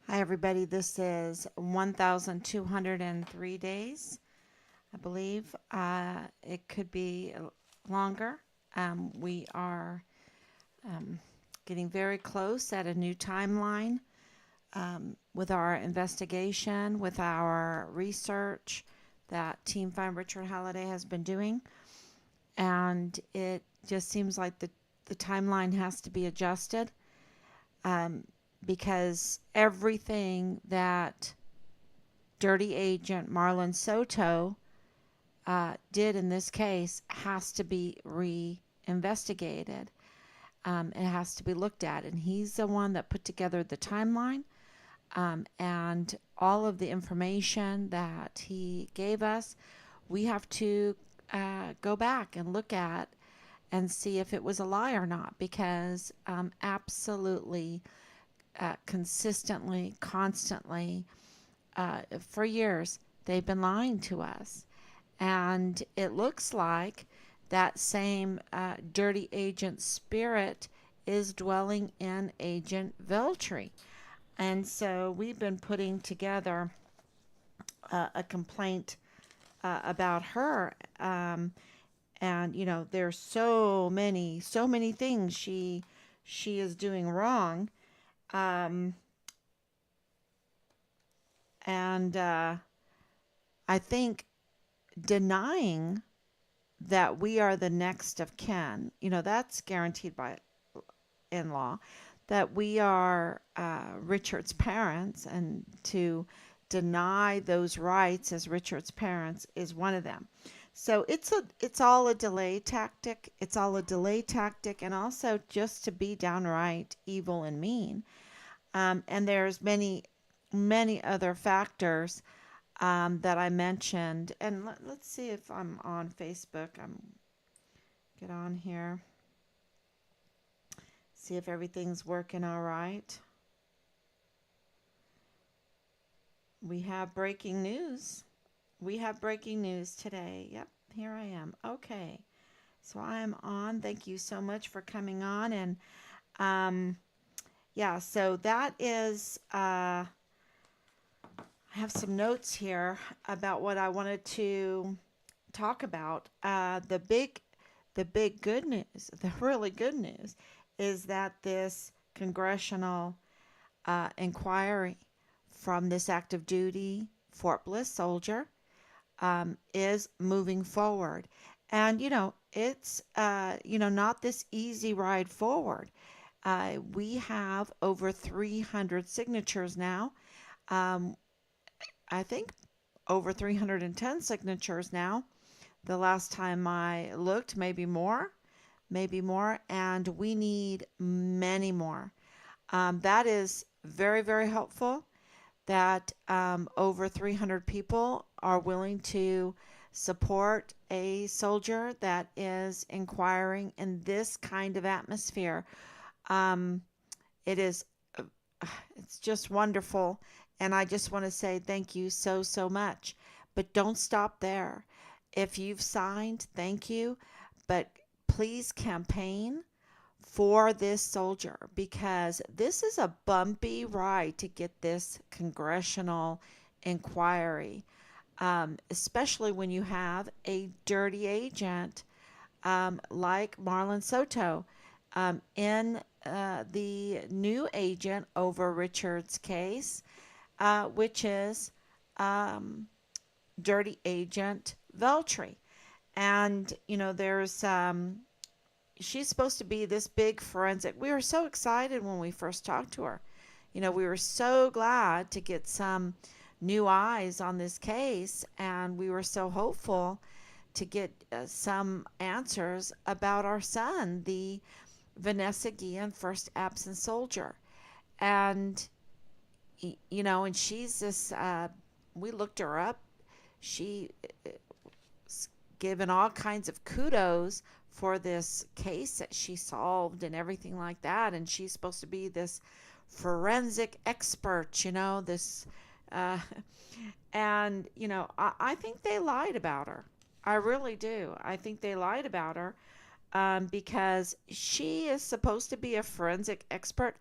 Hi, everybody. This is 1,203 days, I believe. It could be longer. We are um, getting very close at a new timeline with our investigation, with our research that Team Find Richard Halliday has been doing. And it just seems like the timeline has to be adjusted um, because everything that dirty agent Marlon Soto did in this case has to be reinvestigated. It has to be looked at. And he's the one that put together the timeline and all of the information that he gave us. We have to go back and look at and see if it was a lie or not because absolutely, consistently, constantly, for years, they've been lying to us. And it looks like that same dirty agent spirit is dwelling in Agent Veltri. And so we've been putting together a complaint about her. And there's so many things she is doing wrong. Um, and I think denying that we are the next of kin, that's guaranteed by in law, that we are Richard's parents, and to deny those rights as Richard's parents is one of them. So it's all a delay tactic. It's all a delay tactic, and also just to be downright evil and mean. And there's many other factors that I mentioned. And let's see if I'm on Facebook. Get on here. See if everything's working all right. We have breaking news. We have breaking news today. Yep, here I am. Okay. So I am on. Thank you so much for coming on. And um, yeah, so that is, I have some notes here about what I wanted to talk about. The big good news, the really good news, is that this congressional inquiry from this active duty Fort Bliss soldier is moving forward. And, it's, not this easy ride forward. We have over 300 signatures now. Um, I think over 310 signatures now. The last time I looked, maybe more, and we need many more. That is very, very helpful that over 300 people are willing to support a soldier that is inquiring in this kind of atmosphere. Um, it is, uh, it's just wonderful. And I just want to say thank you so, so much. But don't stop there. If you've signed, thank you. But please campaign for this soldier because this is a bumpy ride to get this congressional inquiry, especially when you have a dirty agent like Marlon Soto in the new agent over Richard's case, which is um, dirty agent Veltri. And, there's she's supposed to be this big forensic. We were so excited when we first talked to her. We were so glad to get some new eyes on this case, and we were so hopeful to get some answers about our son, the Vanessa Guillen first absent soldier. And, and she's this, we looked her up. She given all kinds of kudos for this case that she solved and everything like that. And she's supposed to be this forensic expert, this, uh, and, I think they lied about her. I really do. I think they lied about her because she is supposed to be a forensic expert.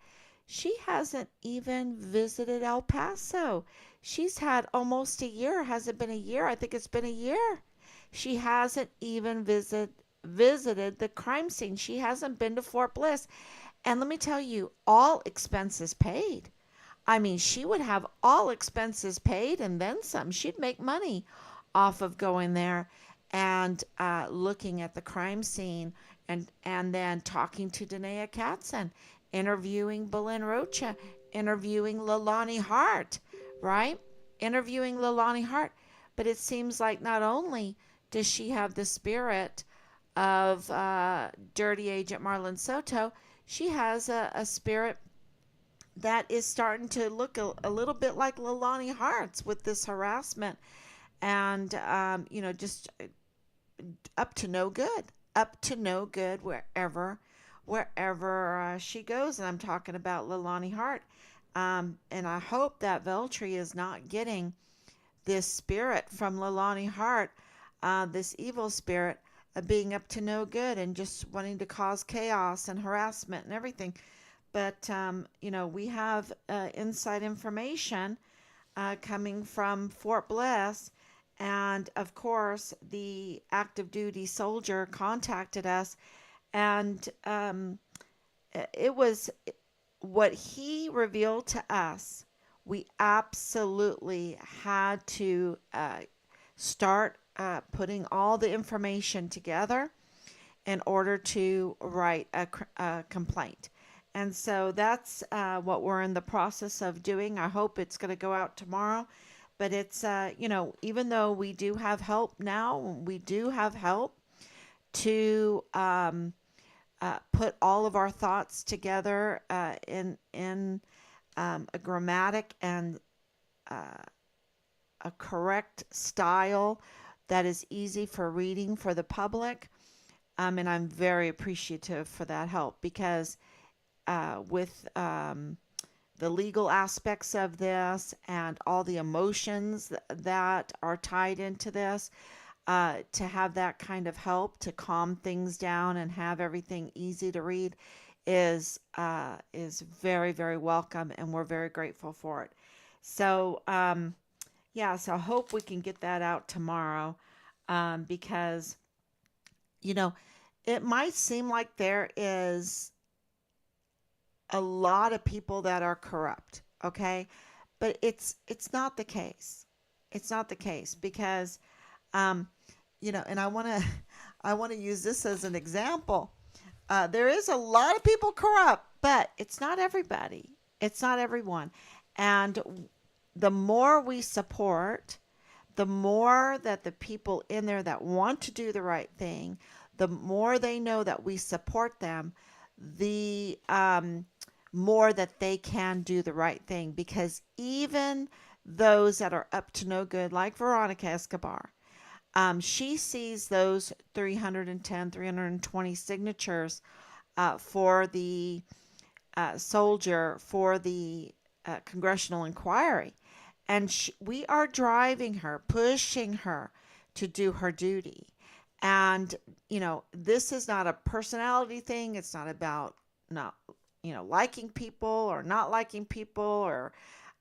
She hasn't even visited El Paso. She's had almost a year. Has it been a year? I think it's been a year. She hasn't even visited the crime scene. She hasn't been to Fort Bliss. And let me tell you, all expenses paid. I mean, she would have all expenses paid and then some. She'd make money off of going there and looking at the crime scene and then talking to Danae Katzen, interviewing Belen Rocha, interviewing Lalani Hart, right? Interviewing Lalani Hart. But it seems like not only does she have the spirit of Dirty Agent Marlon Soto, she has a spirit that is starting to look a little bit like Lalani Hart's with this harassment and, just up to no good, up to no good wherever she goes. And I'm talking about Lalani Hart. And I hope that Veltri is not getting this spirit from Lalani Hart, this evil spirit of being up to no good and just wanting to cause chaos and harassment and everything. But, we have inside information coming from Fort Bliss. And of course, the active duty soldier contacted us, and it was what he revealed to us. We absolutely had to start putting all the information together in order to write a complaint. And so that's what we're in the process of doing. I hope it's going to go out tomorrow. But it's, even though we do have help now, we do have help to put all of our thoughts together in a grammatic and a correct style that is easy for reading for the public. And I'm very appreciative for that help because with the legal aspects of this and all the emotions that are tied into this, to have that kind of help to calm things down and have everything easy to read is very, very welcome, and we're very grateful for it. So so I hope we can get that out tomorrow, because you know it might seem like there is a lot of people that are corrupt, okay? But it's not the case. It's not the case because um and I want to use this as an example. There is a lot of people corrupt, but it's not everybody. It's not everyone. And the more we support, the more that the people in there that want to do the right thing, the more they know that we support them, the more that they can do the right thing. Because even those that are up to no good, like Veronica Escobar, she sees those 310, 320 signatures for the soldier for the congressional inquiry. And we are driving her, pushing her to do her duty. And, this is not a personality thing. It's not about not, liking people or not liking people or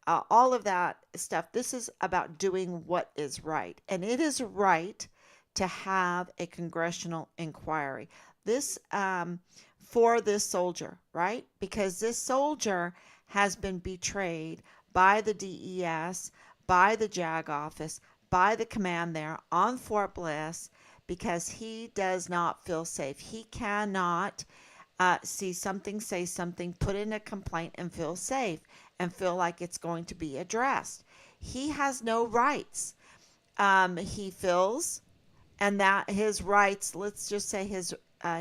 all of that stuff. This is about doing what is right. And it is right to have a congressional inquiry. This, for this soldier, right? Because this soldier has been betrayed by the DES, by the JAG office, by the command there on Fort Bliss, because he does not feel safe. He cannot see something, say something, put in a complaint and feel safe and feel like it's going to be addressed. He has no rights. He feels, and that his rights, let's just say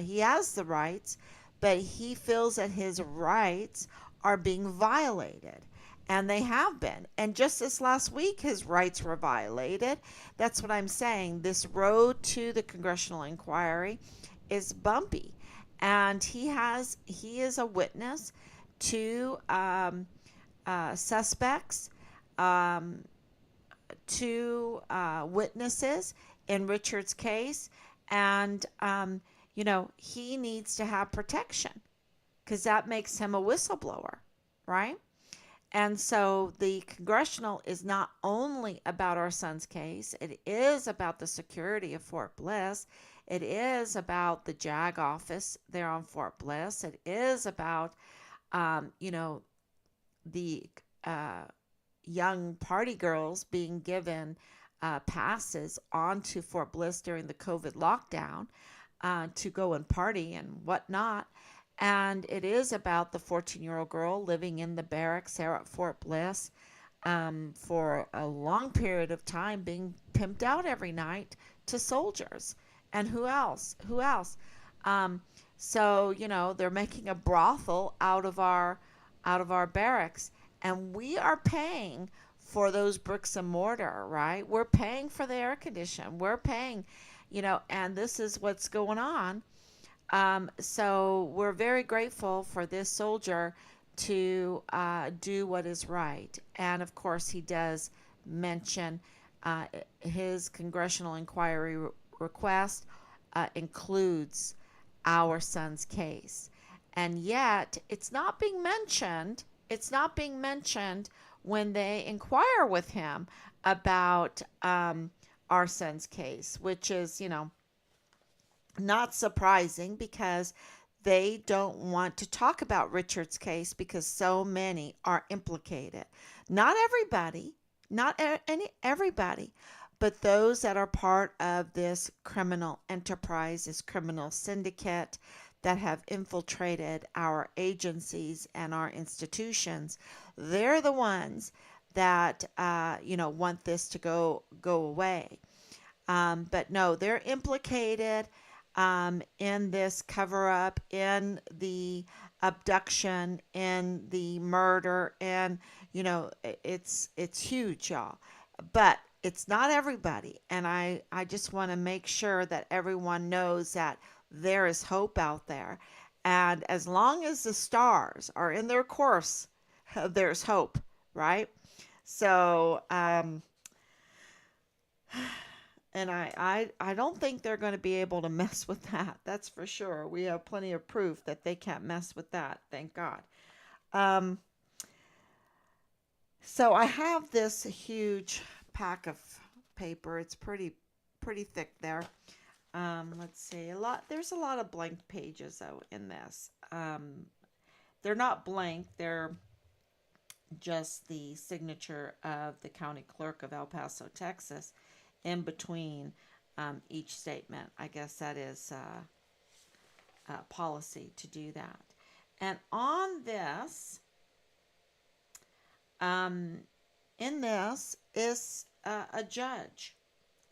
he has the rights, but he feels that his rights are being violated. And they have been. And just this last week, his rights were violated. That's what I'm saying. This road to the congressional inquiry is bumpy. And he is a witness to suspects, to witnesses in Richard's case. And, he needs to have protection because that makes him a whistleblower. right? And so the congressional is not only about our son's case, it is about the security of Fort Bliss. It is about the JAG office there on Fort Bliss. It is about, you know, the uh, young party girls being given passes onto Fort Bliss during the COVID lockdown to go and party and whatnot. And it is about the 14-year-old girl living in the barracks there at Fort Bliss for a long period of time, being pimped out every night to soldiers. And who else? Who else? Um, so they're making a brothel out of our barracks, and we are paying for those bricks and mortar, right? We're paying for the air condition. We're paying, and this is what's going on. So we're very grateful for this soldier to do what is right. And of course, he does mention uh, his congressional inquiry request includes our son's case. And yet, it's not being mentioned. It's not being mentioned when they inquire with him about our son's case, which is, not surprising because they don't want to talk about Richard's case because so many are implicated. Not everybody, not any everybody, but those that are part of this criminal enterprise, this criminal syndicate that have infiltrated our agencies and our institutions. They're the ones that want this to go away. But no, they're implicated in this cover up, in the abduction, in the murder, and it's huge, y'all. But it's not everybody, and I just want to make sure that everyone knows that there is hope out there, and as long as the stars are in their course, there's hope, right? So, and I don't think they're going to be able to mess with that. That's for sure. We have plenty of proof that they can't mess with that. Thank God. Um, so I have this huge pack of paper. It's pretty thick there. Let's see. There's a lot of blank pages though in this. They're not blank. They're just the signature of the county clerk of El Paso, Texas, in between each statement. I guess that is policy to do that. And on this, um, in this is a judge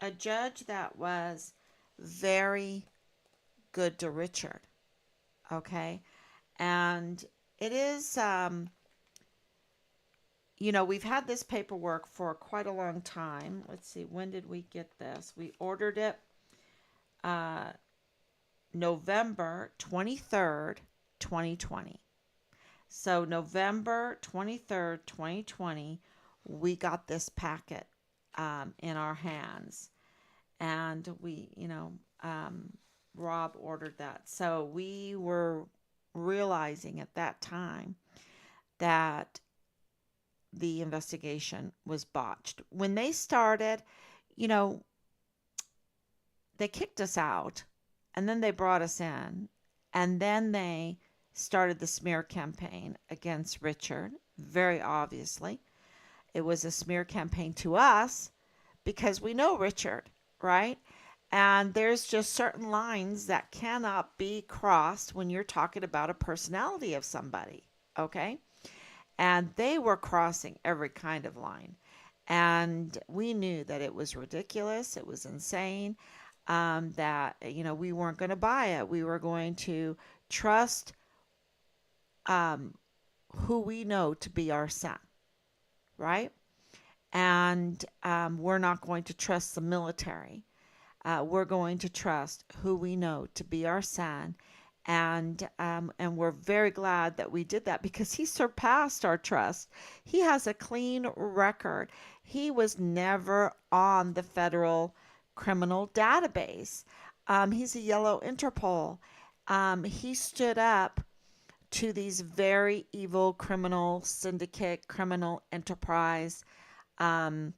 that was very good to Richard. Okay. And it is, we've had this paperwork for quite a long time. Let's see, when did we get this? We ordered it uh, November 23rd, 2020. So, November 23rd, 2020, we got this packet in our hands. And Rob ordered that. So, we were realizing at that time that the investigation was botched. When they started, you know, they kicked us out and then they brought us in and then they started the smear campaign against Richard. Very obviously, it was a smear campaign to us because we know Richard, right? And there's just certain lines that cannot be crossed when you're talking about a personality of somebody, okay? And they were crossing every kind of line. And we knew that it was ridiculous, it was insane, that, we weren't going to buy it. We were going to trust um, who we know to be our son, right? And we're not going to trust the military. We're going to trust who we know to be our son, and we're very glad that we did that because he surpassed our trust. He has a clean record. He was never on the federal criminal database. He's a yellow Interpol. He stood up to these very evil criminal syndicate, criminal enterprise, um,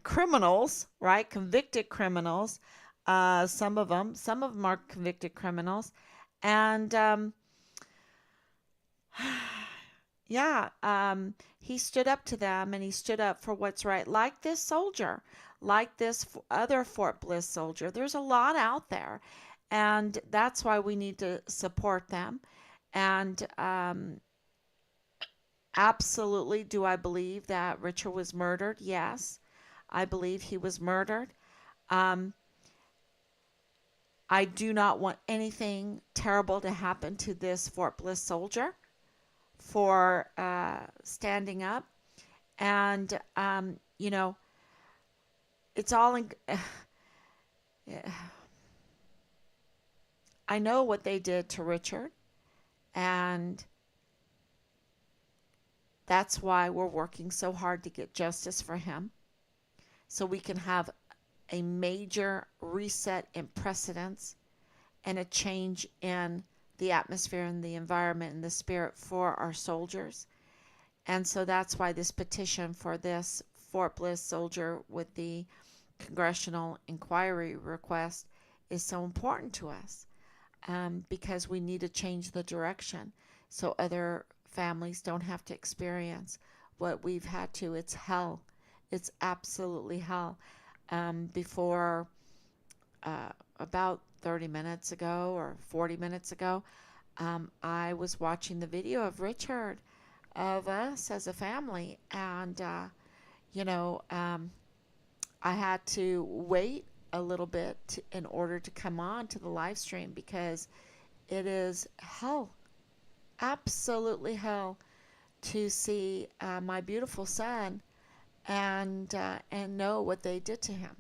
criminals, right? Convicted criminals. Some of them are convicted criminals, and yeah, he stood up to them and he stood up for what's right, like this soldier, like this other Fort Bliss soldier. There's a lot out there, and that's why we need to support them. And absolutely, do I believe that Richard was murdered? Yes, I believe he was murdered. Um, I do not want anything terrible to happen to this Fort Bliss soldier for standing up. And, it's all in. I know what they did to Richard, and that's why we're working so hard to get justice for him so we can have a major reset in precedence and a change in the atmosphere and the environment and the spirit for our soldiers. And so that's why this petition for this Fort Bliss soldier with the congressional inquiry request is so important to us, because we need to change the direction so other families don't have to experience what we've had to. It's hell. It's absolutely hell. Before about 30 minutes ago or 40 minutes ago, I was watching the video of Richard, of us as a family, and you know, I had to wait a little bit in order to come on to the live stream because it is hell, absolutely hell, to see my beautiful son and know what they did to him.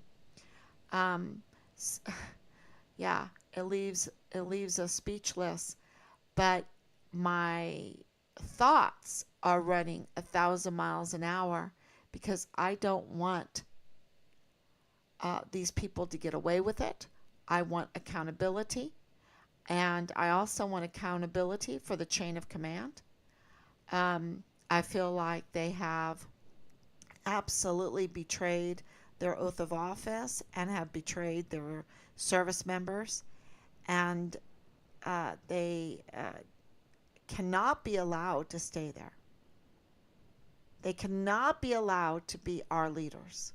Um, yeah, it leaves us speechless. But my thoughts are running 1,000 miles an hour because I don't want these people to get away with it. I want accountability, and I also want accountability for the chain of command. I feel like they have absolutely betrayed their oath of office and have betrayed their service members, and they cannot be allowed to stay there. They cannot be allowed to be our leaders,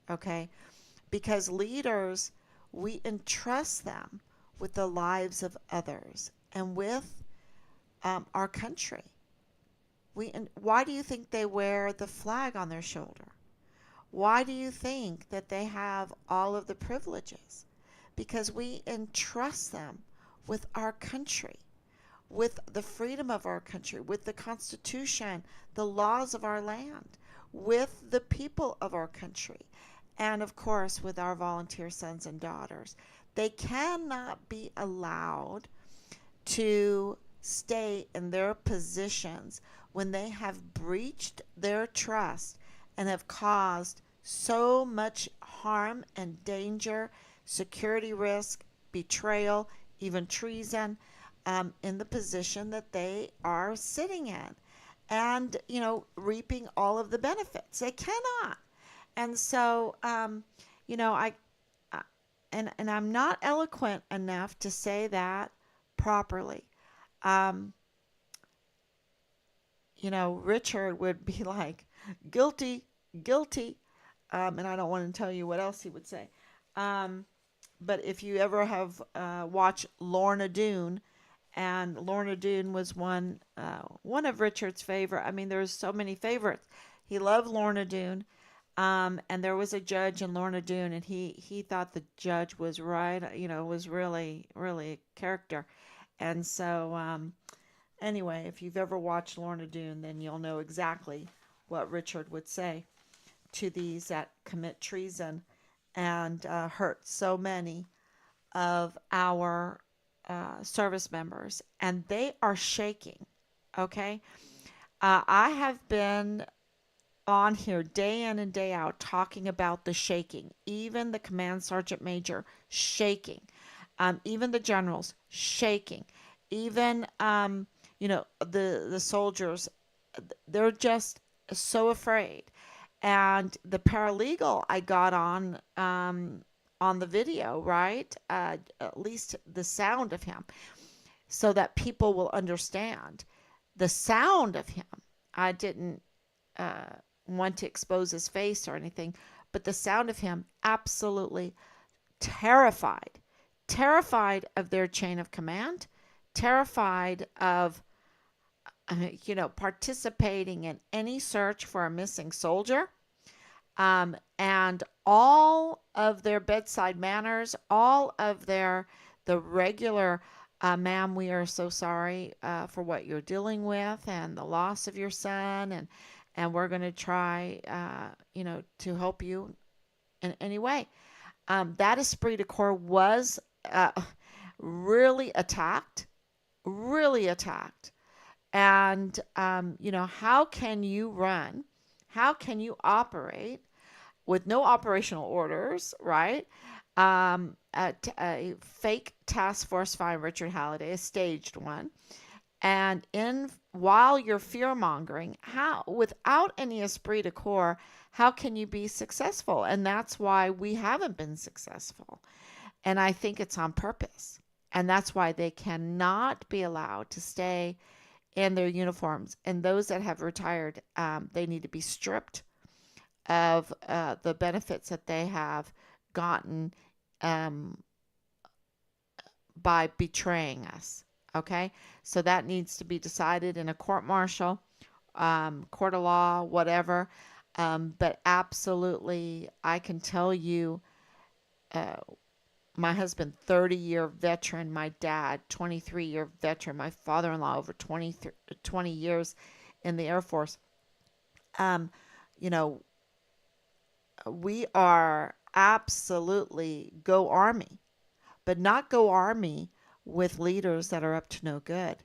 okay? Because leaders, we entrust them with the lives of others and with our country. Why do you think they wear the flag on their shoulder? Why do you think that they have all of the privileges? Because we entrust them with our country, with the freedom of our country, with the Constitution, the laws of our land, with the people of our country, and of course with our volunteer sons and daughters. They cannot be allowed to stay in their positions when they have breached their trust and have caused so much harm and danger, security risk, betrayal, even treason, in the position that they are sitting in, and reaping all of the benefits. They cannot. And so, I and I'm not eloquent enough to say that properly. Um, Richard would be like, guilty, guilty. And I don't want to tell you what else he would say. Um, but if you ever have watched Lorna Doone, and Lorna Doone was one of Richard's favorite. I mean, there's so many favorites. He loved Lorna Doone, and there was a judge in Lorna Doone, and he thought the judge was right. Was really really a character, and so anyway, if you've ever watched Lorna Doone, then you'll know exactly what Richard would say to these that commit treason and hurt so many of our service members, and they are shaking. Okay, I have been on here day in and day out talking about the shaking, even the command sergeant major shaking, even the generals shaking, even the soldiers, they're just so afraid. And the paralegal I got on the video, right? At least the sound of him, so that people will understand the sound of him. I didn't uh, want to expose his face or anything, but the sound of him, absolutely terrified, terrified of their chain of command, terrified of participating in any search for a missing soldier, and all of their bedside manners, all of the regular, ma'am, we are so sorry for what you're dealing with and the loss of your son, and we're going to try, to help you in any way. That esprit de corps was uh, really attacked, really attacked. And, how can you run? How can you operate with no operational orders, right? A fake task force find Richard Halliday, a staged one, and in while you're fear mongering, how without any esprit de corps, how can you be successful? And that's why we haven't been successful. And I think it's on purpose. And that's why they cannot be allowed to stay in their uniforms. And those that have retired, they need to be stripped of the benefits that they have gotten um, by betraying us. Okay, so that needs to be decided in a court martial, court of law, whatever. But absolutely, I can tell you, uh, my husband, 30-year veteran, my dad, 23-year veteran, my father in law, over 20 years in the Air Force. Um, you know, we are absolutely go Army, but not go Army with leaders that are up to no good,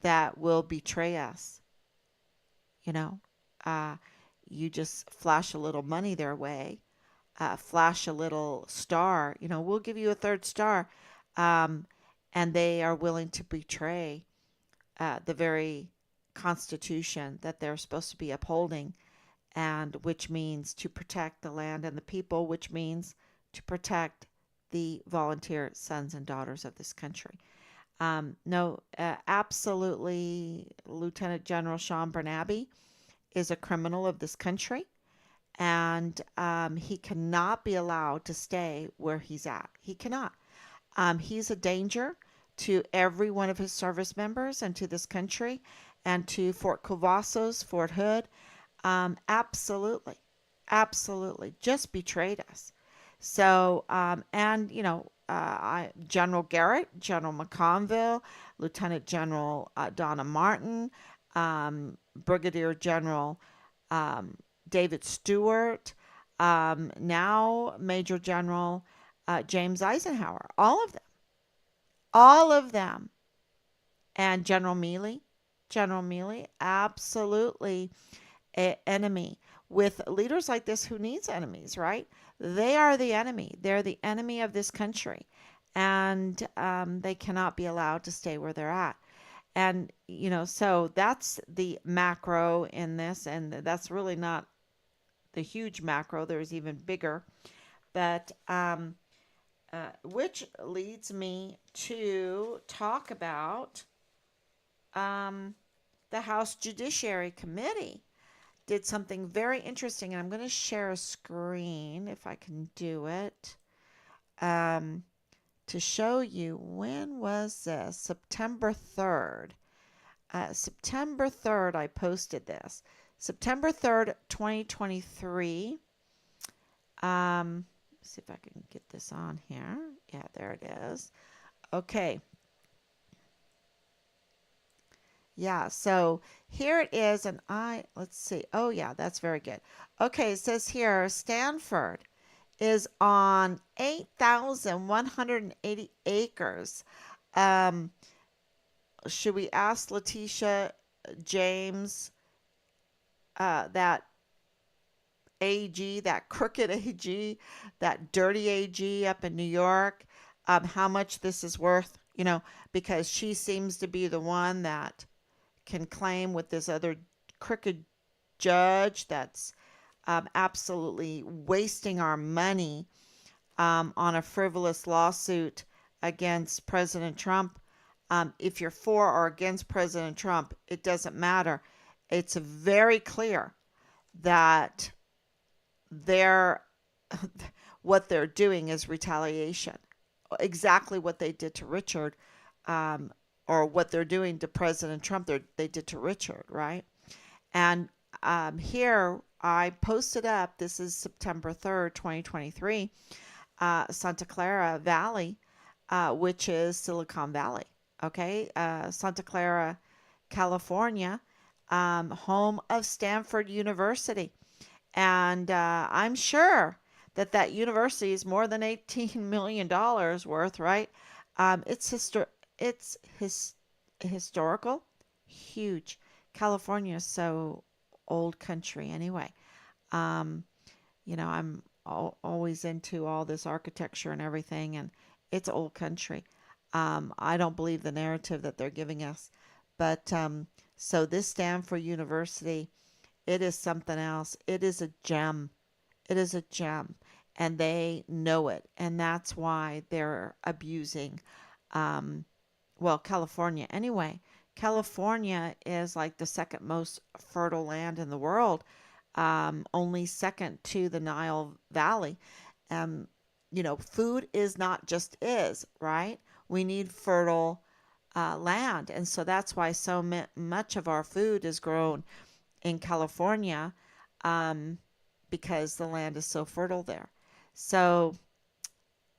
that will betray us. You know, uh, you just flash a little money their way, flash a little star, we'll give you a third star. Um, and they are willing to betray the very Constitution that they're supposed to be upholding, and which means to protect the land and the people, which means to protect the volunteer sons and daughters of this country. No, absolutely, Lieutenant General Sean Bernabe is a criminal of this country, and he cannot be allowed to stay where he's at. He cannot. He's a danger to every one of his service members and to this country and to Fort Covassos, Fort Hood. Absolutely. Absolutely. Just betrayed us. So, and, General Garrett, General McConville, Lieutenant General Donna Martin, Brigadier General um, David Stewart, now Major General James Eisenhower, all of them, and General Mealy, absolutely a enemy. With leaders like this, who needs enemies, right? They are the enemy. They're the enemy of this country, and they cannot be allowed to stay where they're at. And so that's the macro in this, and that's really not the huge macro. There's even bigger, but which leads me to talk about um, the House Judiciary Committee did something very interesting, and I'm going to share a screen if I can do it, um, to show you. When was this? September 3rd. September 3rd, I posted this. September 3rd, 2023. See if I can get this on here. Yeah, there it is. Okay. Yeah, so here it is, and let's see. Oh, yeah, that's very good. Okay, it says here Stanford is on 8,180 acres. Um, should we ask Letitia James, that AG, that crooked AG, that dirty AG up in New York, how much this is worth? you know, because she seems to be the one that can claim with this other crooked judge that's absolutely wasting our money on a frivolous lawsuit against President Trump. If you're for or against President Trump, it doesn't matter. It's very clear that they're what they're doing is retaliation. Exactly what they did to Richard, um, or what they're doing to President Trump, they did to Richard, right? And here I posted up, this is September 3rd, 2023, Santa Clara Valley, which is Silicon Valley. Okay, Santa Clara, California, home of Stanford University. And I'm sure that that university is more than $18 million worth, right? It's historical, huge. California is so old country anyway. Um, I'm always into all this architecture and everything, and it's old country. I don't believe the narrative that they're giving us. But so this Stanford University, it is something else. It is a gem. It is a gem. And they know it. And that's why they're abusing, um, well, California anyway. California is like the second most fertile land in the world, only second to the Nile Valley. Um, food is not just is, right? We need fertile land. And so that's why so much of our food is grown in California, um, because the land is so fertile there. So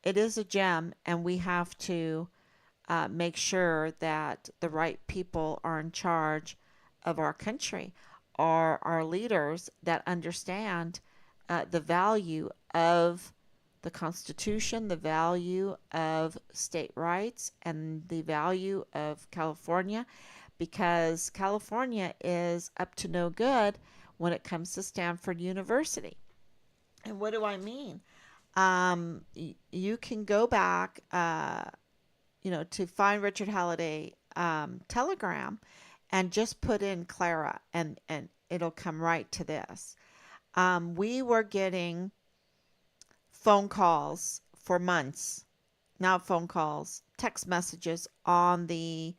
it is a gem, and we have to make sure that the right people are in charge of our country, are our leaders that understand the value of the Constitution, the value of state rights, and the value of California, because California is up to no good when it comes to Stanford University. And what do I mean? You can go back, to find Richard Halliday telegram and just put in Clara, and it'll come right to this. We were getting phone calls for months, not phone calls, text messages on the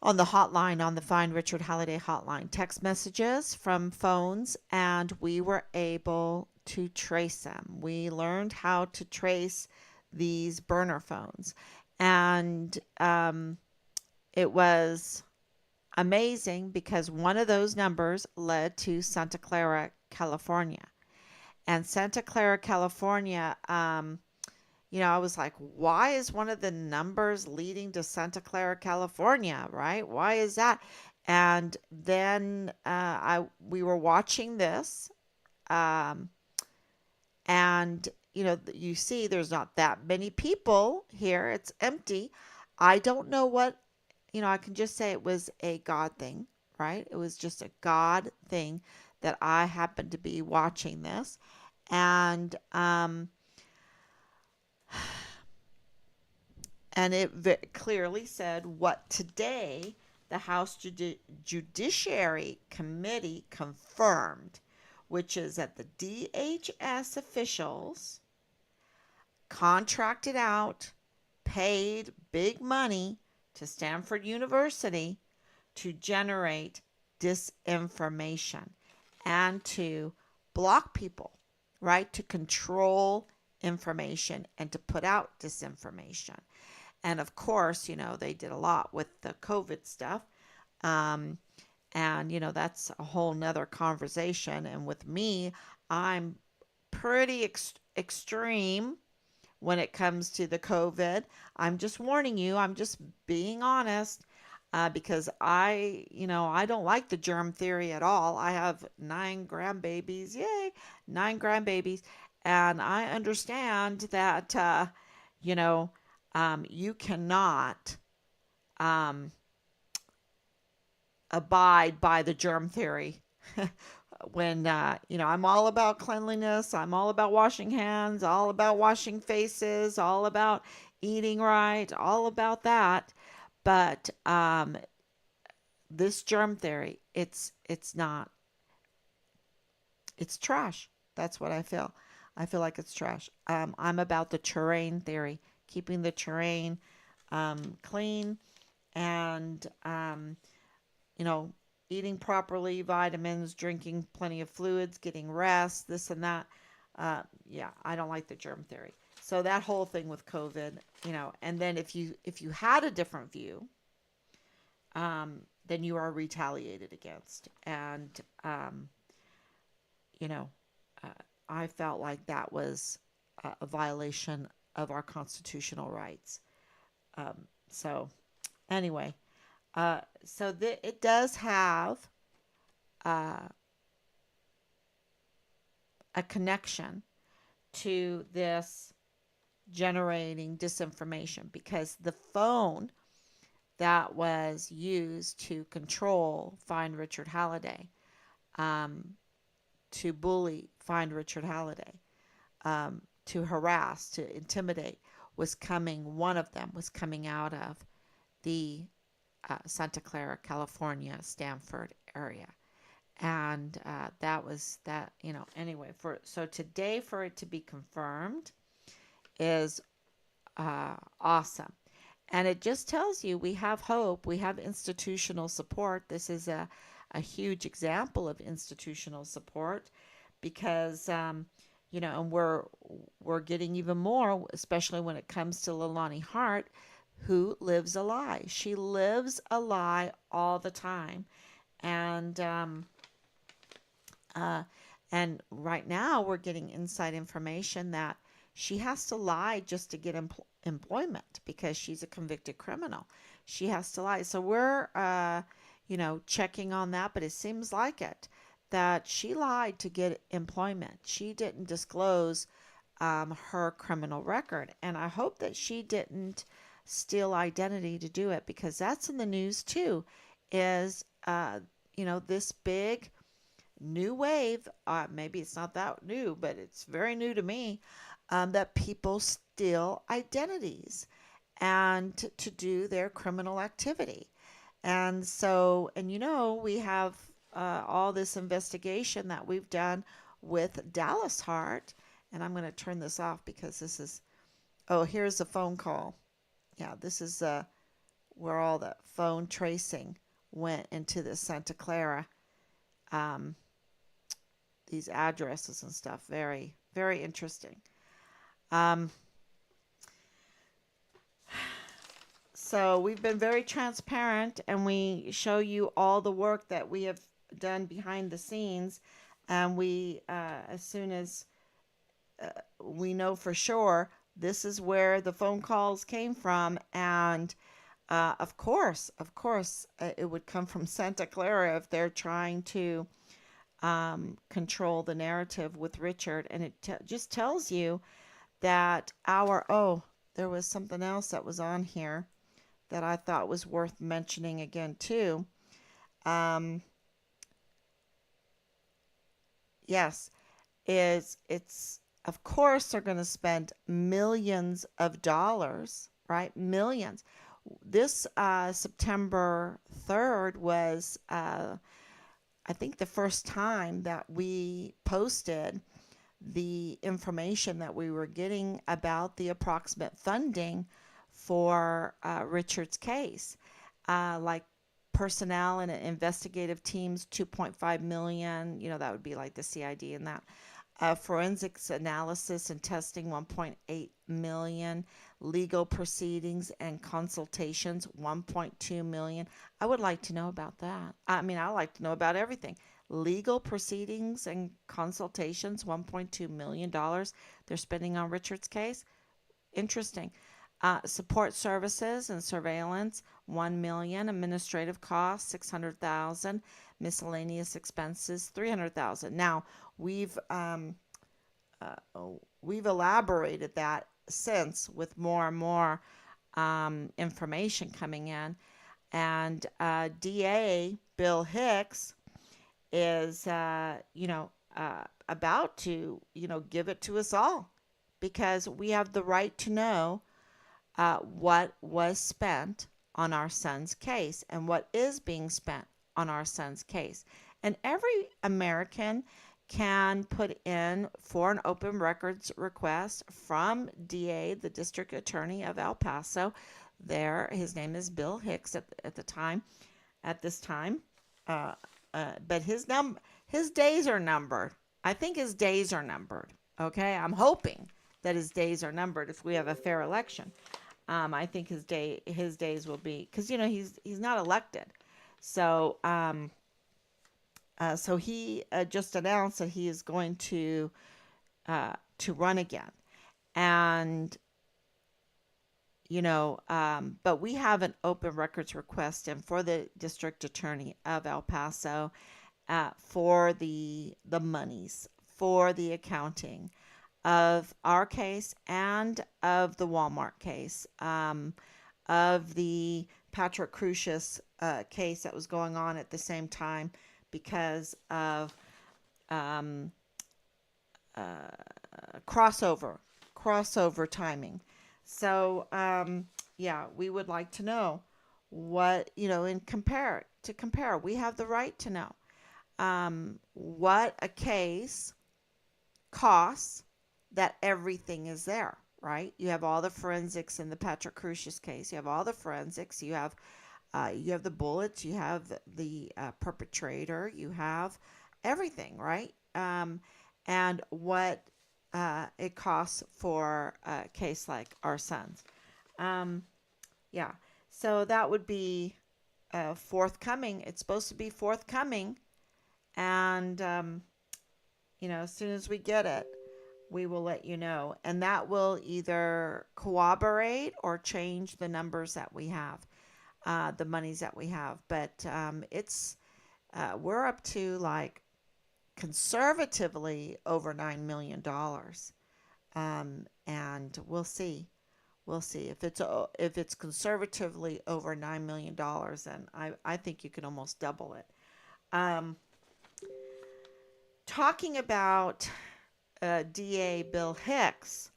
hotline, on the Find Richard Halliday hotline, text messages from phones, and we were able to trace them. We learned how to trace these burner phones, and it was amazing because one of those numbers led to Santa Clara, California. And Santa Clara, California, I was like, why is one of the numbers leading to Santa Clara, California, right? Why is that? And then we were watching this, um, and you see, there's not that many people here. It's empty. I don't know what, I can just say it was a God thing, right? It was just a God thing that I happened to be watching this, and it clearly said what today the House Judiciary Committee confirmed, which is that the DHS officials contracted out, paid big money to Stanford University to generate disinformation and to block people, right? To control information and to put out disinformation. And of course, they did a lot with the COVID stuff. Um, and, that's a whole nother conversation. And with me, I'm pretty extreme when it comes to the COVID. I'm just warning you, I'm just being honest. Because I don't like the germ theory at all. I have 9 grandbabies, yay, 9 grandbabies, and I understand that you cannot um, abide by the germ theory. When I'm all about cleanliness, I'm all about washing hands, all about washing faces, all about eating right, all about that. But this germ theory, it's not, it's trash. That's what I feel. I feel like it's trash. I'm about the terrain theory, keeping the terrain clean and you know, eating properly, vitamins, drinking plenty of fluids, getting rest, this and that. Yeah, I don't like the germ theory. So that whole thing with COVID, and then if you had a different view, then you are retaliated against, and you know, uh, I felt like that was a violation of our constitutional rights. So anyway, it does have uh, a connection to this generating disinformation because the phone that was used to control Find Richard Halliday, um, to bully Find Richard Halliday, to harass, to intimidate, one of them was coming out of the Santa Clara, California, Stanford area. And that was that, anyway, so today for it to be confirmed is awesome. And it just tells you we have hope, we have institutional support. This is a huge example of institutional support because, and we're getting even more, especially when it comes to Leilani Hart, who lives a lie. She lives a lie all the time. And uh, and right now, we're getting inside information that she has to lie just to get employment because she's a convicted criminal. She has to lie. So we're, checking on that, but it seems like it that she lied to get employment. She didn't disclose her criminal record. And I hope that she didn't steal identity to do it because that's in the news too. Is, this big new wave, maybe it's not that new, but it's very new to me, that people steal identities and to do their criminal activity. And so, we have all this investigation that we've done with Dallas Hart. And I'm going to turn this off because here's a phone call. Yeah, this is where all the phone tracing went into the Santa Clara, um, these addresses and stuff. Very, very interesting. Um, so we've been very transparent and we show you all the work that we have done behind the scenes. And as soon as we know for sure, this is where the phone calls came from. And of course, it would come from Santa Clara if they're trying to control the narrative with Richard. And it just tells you that there was something else that was on here that I thought was worth mentioning again too. Um, yes, it's of course they're going to spend millions of dollars, right? Millions. This September 3rd was, I think, the first time that we posted the information that we were getting about the approximate funding for Richard's case. Like personnel and investigative teams, 2.5 million, that would be like the CID and that. Forensics analysis and testing, 1.8 million. Legal proceedings and consultations, 1.2 million. I would like to know about that. I mean, I like to know about everything. Legal proceedings and consultations, $1.2 million they're spending on Richard's case. Interesting. Support services and surveillance, 1 million. Administrative costs, 600,000. Miscellaneous expenses, 300,000. Now we've elaborated that since with more and more information coming in, and DA Bill Hicks is about to give it to us all because we have the right to know what was spent on our son's case and what is being spent on our son's case. And every American can put in for an open records request from DA, the District Attorney of El Paso. There, his name is Bill Hicks at the time. At this time, uh, but his days are numbered. I think his days are numbered. Okay, I'm hoping that his days are numbered if we have a fair election. I think his days will be, because he's not elected, so so he just announced that he is going to run again, and but we have an open records request in for the district attorney of El Paso, for the monies, for the accounting of our case and of the Walmart case, of the Patrick Crucius case that was going on at the same time because of um, crossover timing. So yeah, we would like to know what and compare. We have the right to know what a case costs, that everything is there, right? You have all the forensics in the Patrick Crucius case. You have all the forensics. You have the bullets. You have the perpetrator. You have everything, right? And what it costs for a case like our son's. Yeah, so that would be forthcoming. It's supposed to be forthcoming, and as soon as we get it, we will let you know. And that will either corroborate or change the numbers that we have, the monies that we have. But we're up to like conservatively over $9 million, and we'll see. We'll see if it's conservatively over $9 million, then I think you can almost double it. Um, Talking about DA Bill Hicks,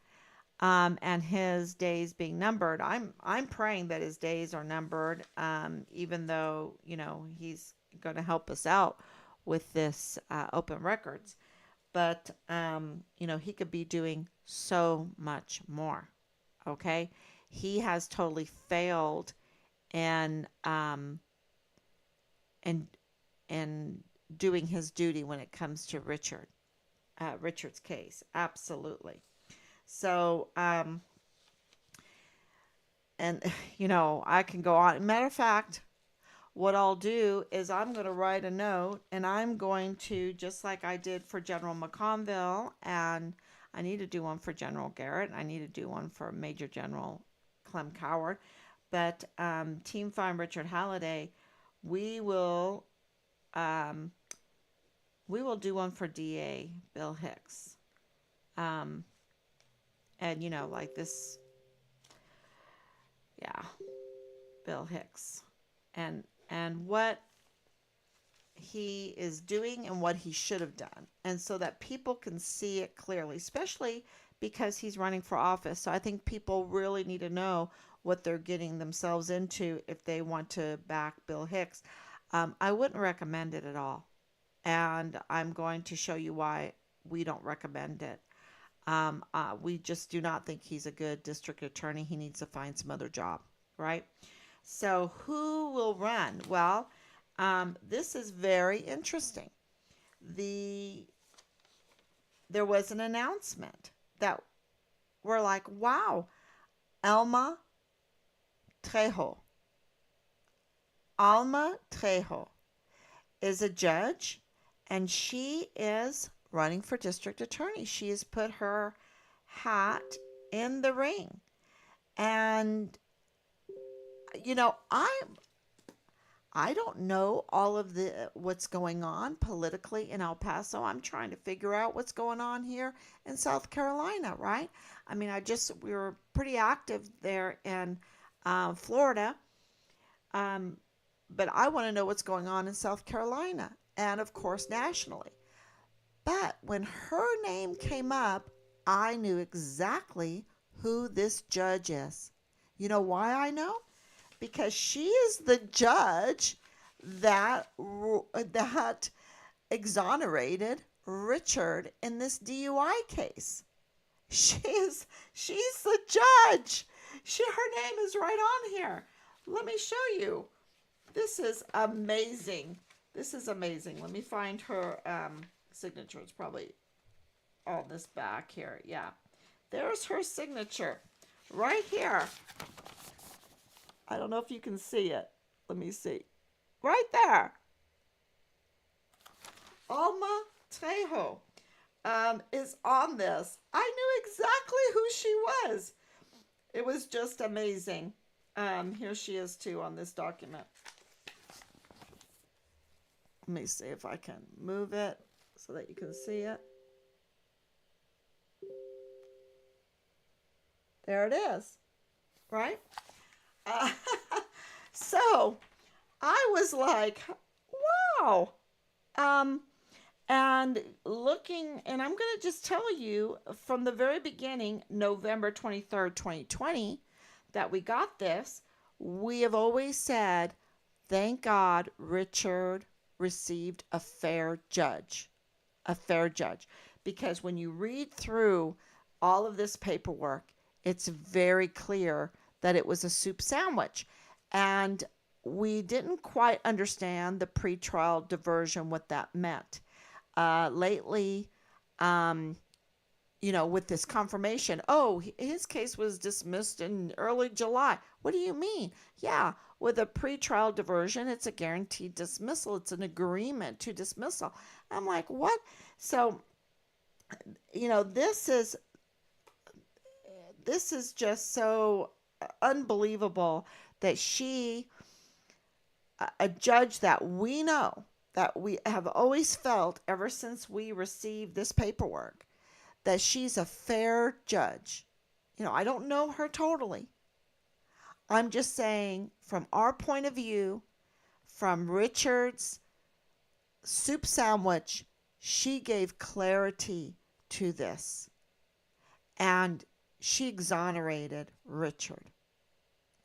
and his days being numbered, I'm praying that his days are numbered, even though he's going to help us out with this open records, but he could be doing so much more. Okay, he has totally failed in in in doing his duty when it comes to Richard's case. Absolutely. So, and I can go on. Matter of fact, what I'll do is I'm going to write a note, and I'm going to, just like I did for General McConville, and I need to do one for General Garrett, and I need to do one for Major General Clem Coward. But Team Find Richard Halliday, we will um, we will do one for DA Bill Hicks. Um, and like this, yeah, Bill Hicks, and what he is doing and what he should have done, and so that people can see it clearly, especially because he's running for office. So I think people really need to know what they're getting themselves into if they want to back Bill Hicks. I wouldn't recommend it at all, and I'm going to show you why we don't recommend it. We just do not think he's a good district attorney. He needs to find some other job, right? So, who will run? Well, this is very interesting. The There was an announcement that we're like, wow, Alma Trejo. Alma Trejo is a judge, and she is running for district attorney. She has put her hat in the ring. And I don't know all of the what's going on politically in El Paso. I'm trying to figure out what's going on here in South Carolina, right? I mean, we were pretty active there in Florida, but I want to know what's going on in South Carolina and, of course, nationally. But when her name came up, I knew exactly who this judge is. You know why I know? Because she is the judge that exonerated Richard in this DUI case. She's the judge. Her name is right on here. Let me show you. This is amazing. This is amazing. Let me find her signature. It's probably on this back here. Yeah. There's her signature right here. I don't know if you can see it. Let me see. Right there. Alma Trejo is on this. I knew exactly who she was. It was just amazing. Here she is too on this document. Let me see if I can move it so that you can see it. There it is, right? Uh, so I was like, wow. And looking, and I'm going to just tell you from the very beginning, November 23rd, 2020, that we got this, we have always said, thank God Richard received a fair judge. A fair judge. Because when you read through all of this paperwork, it's very clear that it was a soup sandwich. And we didn't quite understand the pretrial diversion, what that meant. Lately, with this confirmation, oh, his case was dismissed in early July. What do you mean? Yeah, with a pretrial diversion, it's a guaranteed dismissal. It's an agreement to dismissal. I'm like, what? So, this is just so unbelievable that a judge that we know, that we have always felt ever since we received this paperwork, that she's a fair judge. I don't know her totally. I'm just saying, from our point of view, from Richard's soup sandwich, she gave clarity to this. And she exonerated Richard.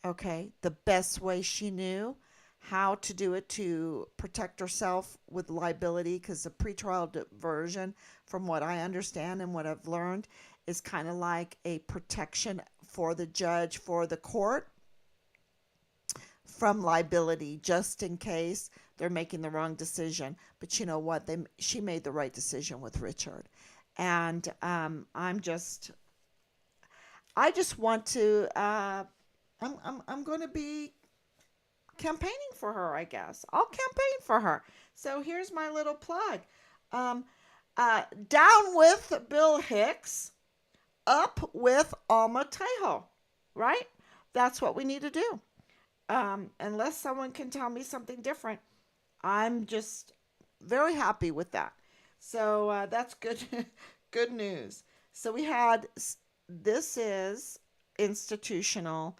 Okay? The best way she knew how to do it to protect herself with liability, because the pretrial diversion, from what I understand and what I've learned, is kind of like a protection for the judge, for the court, from liability, just in case they're making the wrong decision. But you know what? She made the right decision with Richard. And I just want to, I'm going to be campaigning for her, I guess. I'll campaign for her. So here's my little plug. Down with Bill Hicks, up with Alma Trejo, right? That's what we need to do. Unless someone can tell me something different, I'm just very happy with that. So that's good, good news. So this is institutional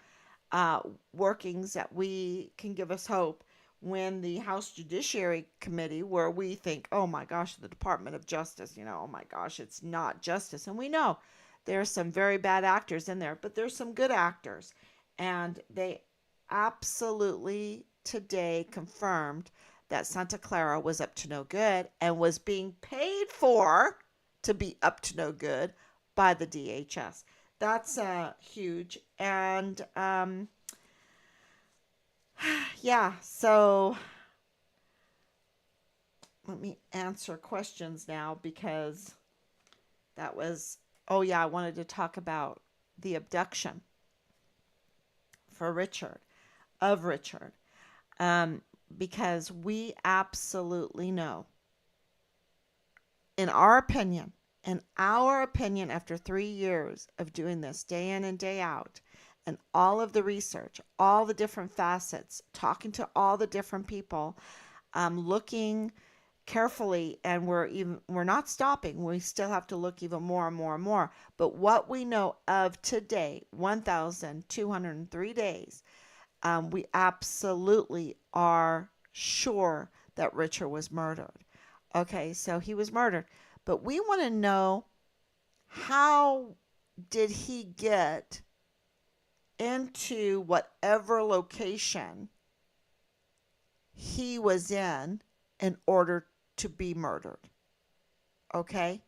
workings that we can give us hope when the House Judiciary Committee, where we think, oh my gosh, the Department of Justice, oh my gosh, it's not justice. And we know there are some very bad actors in there, but there's some good actors. And they absolutely today confirmed that Santa Clara was up to no good and was being paid for to be up to no good by the DHS. That's huge. And yeah, so let me answer questions now, because that was, oh yeah, I wanted to talk about the abduction for Richard, because we absolutely know, in our opinion, after 3 years of doing this day in and day out, and all of the research, all the different facets, talking to all the different people, looking carefully, and we're not stopping. We still have to look even more and more and more. But what we know of today, 1,203 days, we absolutely are sure that Richard was murdered. Okay, so he was murdered. But we want to know, how did he get into whatever location he was in order to be murdered. Okay?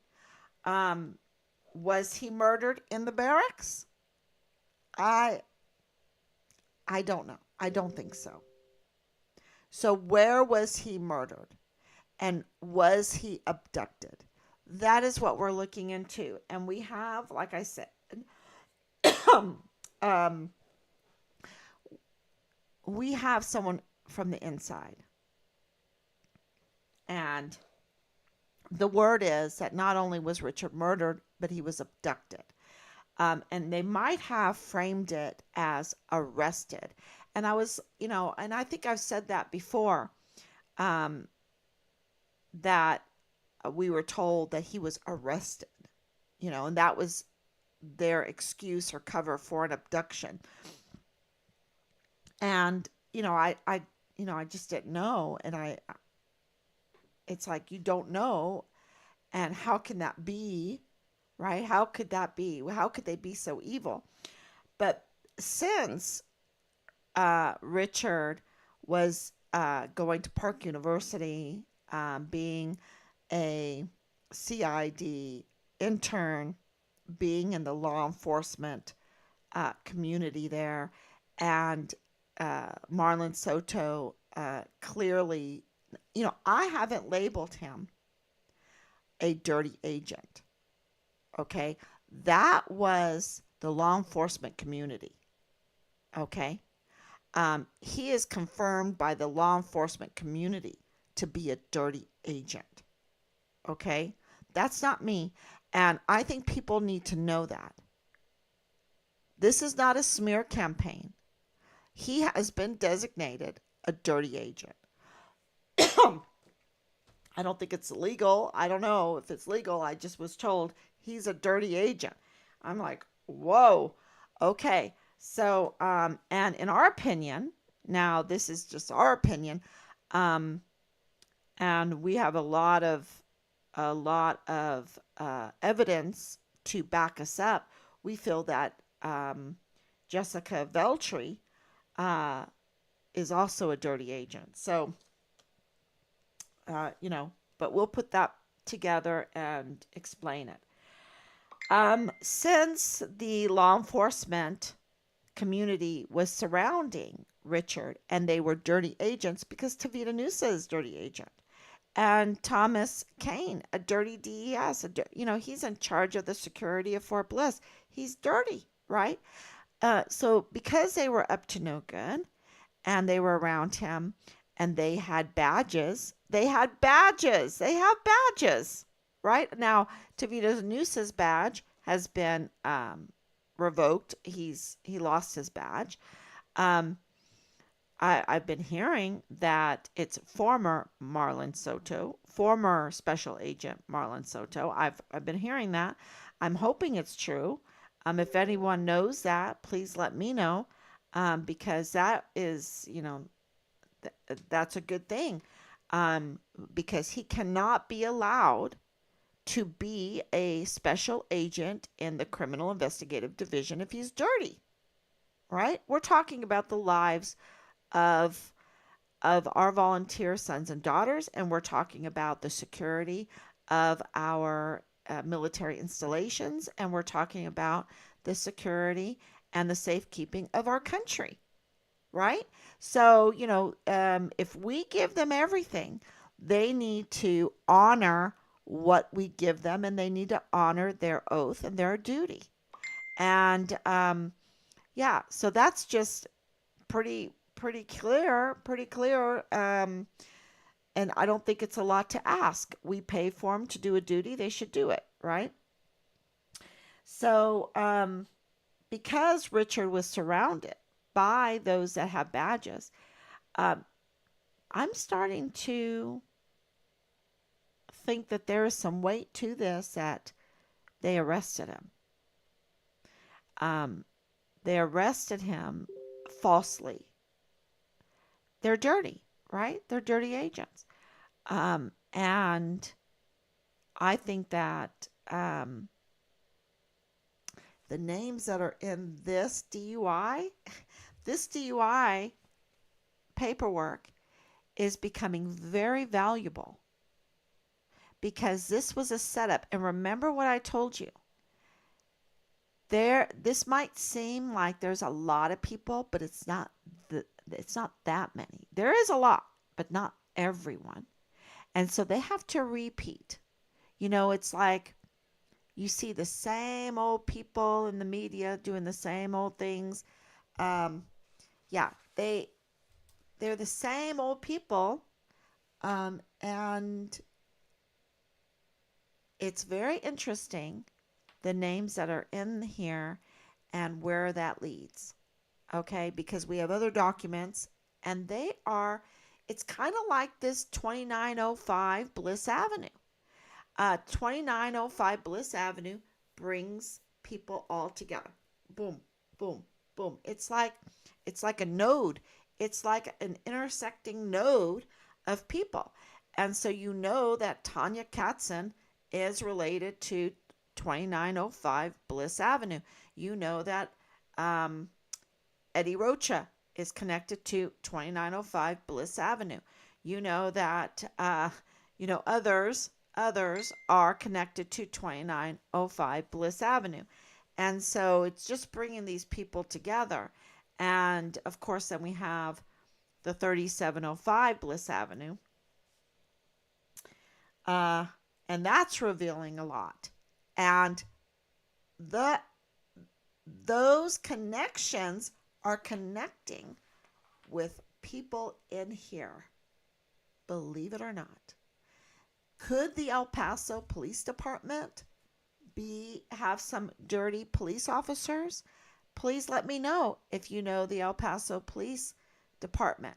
Um, was he murdered in the barracks? I I don't know. I don't think so. So where was he murdered? And was he abducted? That is what we're looking into. And we have, like I said, um, we have someone from the inside. And the word is that not only was Richard murdered, but he was abducted. And they might have framed it as arrested. And I was, and I think I've said that before, um, that we were told that he was arrested, and that was their excuse or cover for an abduction. And, I just didn't know. And it's like, you don't know. And how can that be? Right? How could that be? How could they be so evil? But since Richard was going to Park University, being a CID intern, being in the law enforcement community there, and Marlon Soto clearly, I haven't labeled him a dirty agent. Okay, that was the law enforcement community. Okay, he is confirmed by the law enforcement community to be a dirty agent. Okay, that's not me, and I think people need to know that this is not a smear campaign. He has been designated a dirty agent. I don't think it's legal. I don't know if it's legal. I just was told he's a dirty agent. I'm like, whoa, okay. So, and in our opinion, now this is just our opinion, um, and we have a lot of evidence to back us up. We feel that Jessica Veltri uh, is also a dirty agent. So, but we'll put that together and explain it. Since the law enforcement community was surrounding Richard and they were dirty agents, because Tavita Nusa is dirty agent, and Thomas Kane, a dirty DES, he's in charge of the security of Fort Bliss. He's dirty, right? So because they were up to no good and they were around him and they had badges, they have badges, right? Now, Tavita Nusa's badge has been revoked. He lost his badge. Um, I've been hearing that it's former Marlon Soto, former Special Agent Marlon Soto. I've been hearing that. I'm hoping it's true. If anyone knows that, please let me know, because that is, that's a good thing, because he cannot be allowed to be a special agent in the Criminal Investigative Division if he's dirty, right? We're talking about the lives of our volunteer sons and daughters, and we're talking about the security of our military installations, and we're talking about the security and the safekeeping of our country, right? So, if we give them everything, they need to honor what we give them, and they need to honor their oath and their duty. And yeah, so that's just pretty clear, pretty clear. And I don't think it's a lot to ask. We pay for them to do a duty; they should do it, right? So, because Richard was surrounded by those that have badges, um, I'm starting to think that there is some weight to this, that they arrested him. Um, they arrested him falsely. They're dirty, right? They're dirty agents. And I think that the names that are in this DUI paperwork is becoming very valuable because this was a setup. And remember what I told you. This might seem like there's a lot of people, but it's not that many. There is a lot, but not everyone. And so they have to repeat. It's like you see the same old people in the media doing the same old things. Um, yeah, they're the same old people, and it's very interesting the names that are in here and where that leads. Okay, because we have other documents, and it's kind of like this 2905 Bliss Avenue. 2905 Bliss Avenue brings people all together. Boom, boom, boom. It's like a node. It's like an intersecting node of people. And so you know that Tanya Katzen is related to 2905 Bliss Avenue. You know that Eddie Rocha is connected to 2905 Bliss Avenue. You know that others are connected to 2905 Bliss Avenue. And so it's just bringing these people together. And of course, then we have the 3705 Bliss Avenue. And that's revealing a lot. And those connections are connecting with people in here. Believe it or not. Could the El Paso Police Department have some dirty police officers? Please let me know if you know the El Paso Police Department.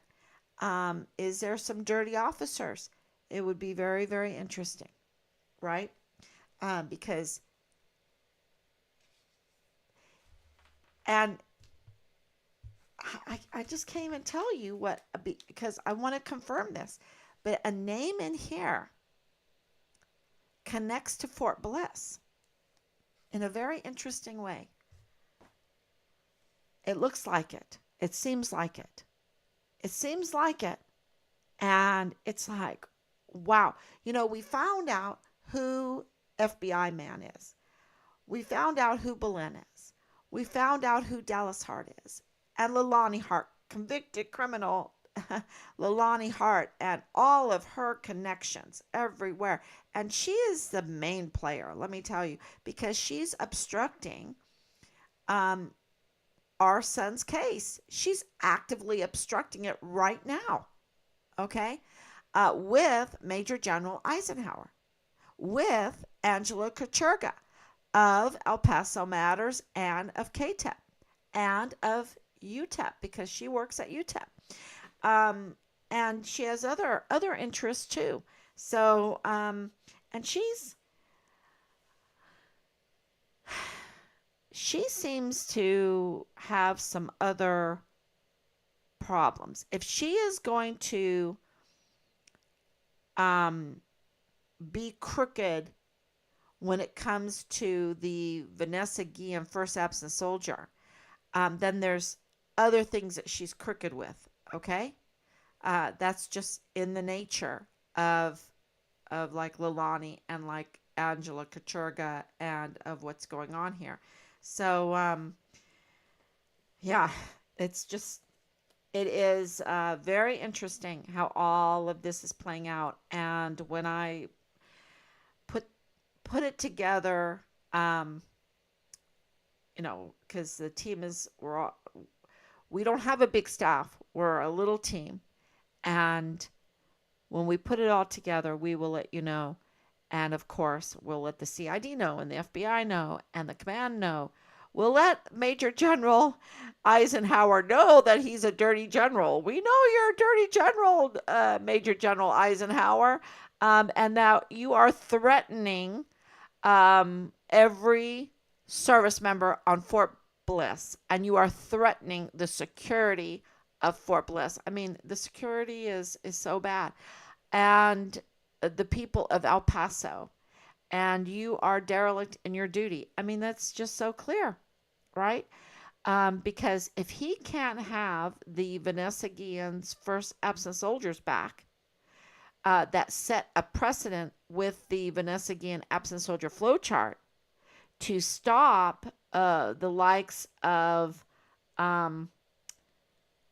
Is there some dirty officers? It would be very, very interesting, right? Because and I just can't even tell you what, because I want to confirm this, but a name in here connects to Fort Bliss in a very interesting way. It looks like it. It seems like it. It seems like it. And it's like, wow. We found out who FBI man is. We found out who Belen is. We found out who Dallas Hart is. And Leilani Hart, convicted criminal Leilani Hart, and all of her connections everywhere. And she is the main player, let me tell you, because she's obstructing our son's case. She's actively obstructing it right now, okay, with Major General Eisenhower, with Angela Kucherga of El Paso Matters and of KTEP and of UTEP, because she works at UTEP. And she has other interests too. So, and she seems to have some other problems. If she is going to be crooked when it comes to the Vanessa Guillen First Absent Soldier, then there's other things that she's crooked with. Okay, that's just in the nature of like Leilani and like Angela Kucherga and of what's going on here. So yeah, it is very interesting how all of this is playing out. And when I put it together, because the team we don't have a big staff. We're a little team. And when we put it all together, we will let you know. And of course, we'll let the CID know and the FBI know and the command know. We'll let Major General Eisenhower know that he's a dirty general. We know you're a dirty general, Major General Eisenhower, and that you are threatening every service member on Fort Bliss, and you are threatening the security of Fort Bliss. I mean, the security is so bad. And the people of El Paso, and you are derelict in your duty. I mean, that's just so clear. right? Because if he can't have the Vanessa Guillen's first absent soldiers back, that set a precedent with the Vanessa Guillen absent soldier flowchart to stop the likes of um,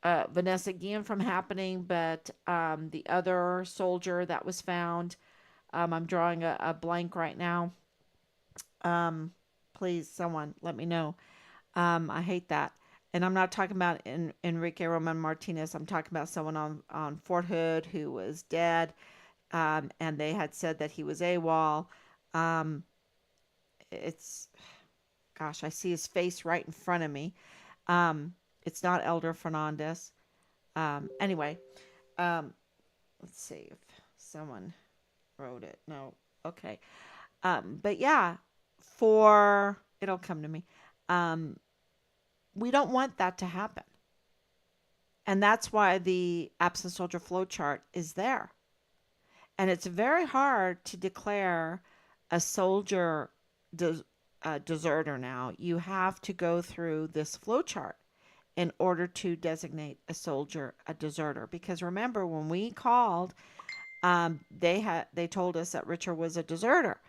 Vanessa Guillen from happening, but the other soldier that was found, I'm drawing a blank right now. Um, Please, someone, let me know. I hate that. And I'm not talking about Enrique Roman Martinez. I'm talking about someone on Fort Hood who was dead, and they had said that he was AWOL. Um, it's, gosh, I see his face right in front of me. It's not Elder Fernandez. Anyway, um, let's see if someone wrote it. No, okay. But yeah, for it'll come to me. Um, we don't want that to happen. And that's why the absent soldier flow chart is there. And it's very hard to declare a soldier des- a deserter now. You have to go through this flow chart in order to designate a soldier a deserter. Because remember, when we called, they told us that Richard was a deserter.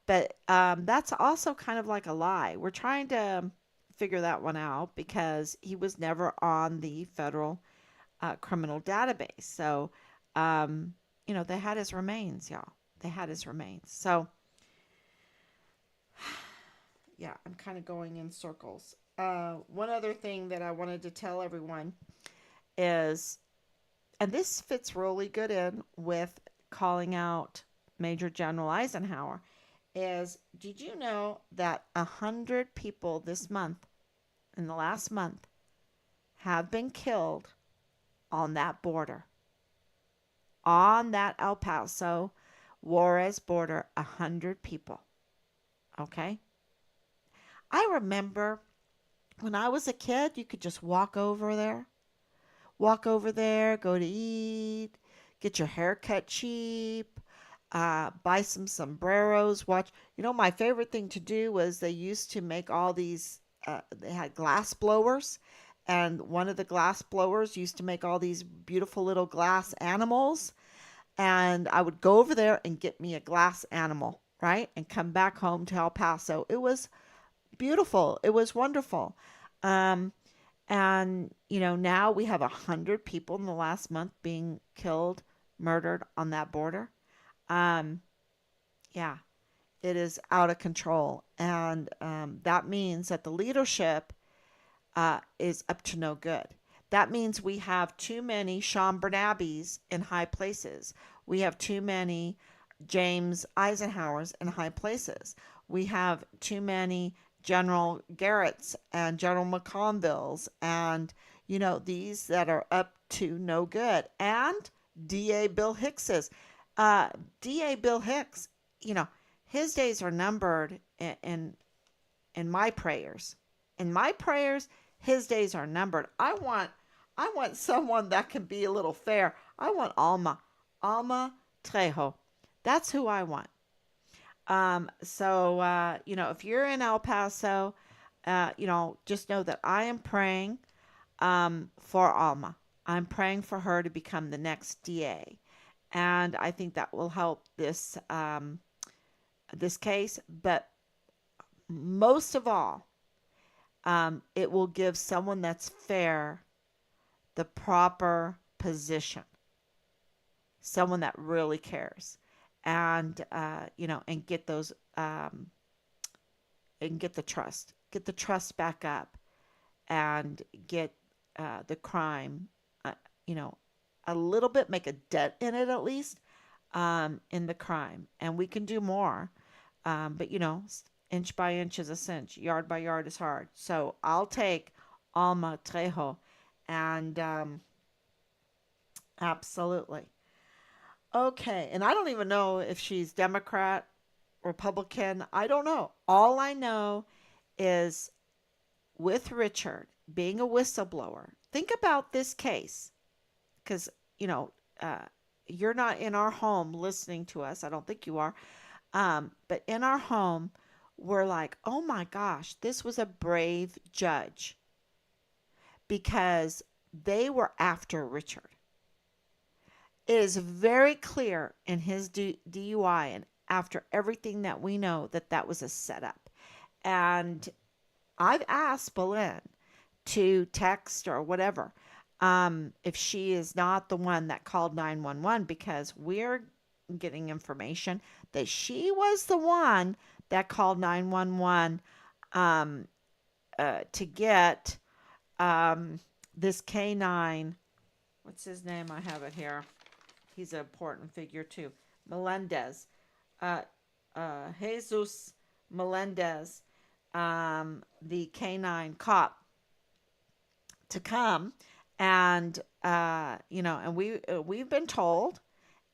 But that's also kind of like a lie. We're trying to figure that one out because he was never on the federal criminal database. So, um, they had his remains, y'all. They had his remains. So, yeah, I'm kind of going in circles. One other thing that I wanted to tell everyone is, and this fits really good in with calling out Major General Eisenhower, is did you know that 100 people this month, in the last month, have been killed on that border? On that El Paso Juarez border, 100 people. Okay? I remember when I was a kid, you could just walk over there, go to eat, get your hair cut cheap, buy some sombreros, watch. My favorite thing to do was they used to make all these, they had glass blowers. And one of the glass blowers used to make all these beautiful little glass animals. And I would go over there and get me a glass animal, right? And come back home to El Paso. It was beautiful. It was wonderful. Um, and, now we have 100 people in the last month being killed, murdered on that border. Um, yeah, it is out of control. And that means that the leadership is up to no good. That means we have too many Sean Bernabes in high places. We have too many James Eisenhowers in high places. We have too many General Garretts and General McConvilles and, these that are up to no good. And DA Bill Hicks's. Uh, DA Bill Hicks, you know, his days are numbered in my prayers. In my prayers, his days are numbered. I want someone that can be a little fair. I want Alma Trejo. That's who I want. If you're in El Paso, just know that I am praying for Alma. I'm praying for her to become the next DA, and I think that will help this case. But most of all, it will give someone that's fair the proper position, someone that really cares, and get those and get the trust back up, and get the crime, uh, you know, a little bit, make a dent in it at least, in the crime, and we can do more. But inch by inch is a cinch, yard by yard is hard. So I'll take Alma Trejo, and absolutely. Okay, and I don't even know if she's Democrat, Republican. I don't know. All I know is with Richard being a whistleblower, think about this case because, you know, uh, you're not in our home listening to us. I don't think you are. But in our home, were like, oh my gosh, this was a brave judge because they were after Richard. It is very clear in his DUI and after everything that we know that that was a setup. And I've asked Boleyn to text or whatever if she is not the one that called 911 because we're getting information that she was the one that called 911 um, to get this canine. What's his name? I have it here. He's an important figure too. Melendez. Uh, Jesus Melendez, the canine cop, to come and and we've been told,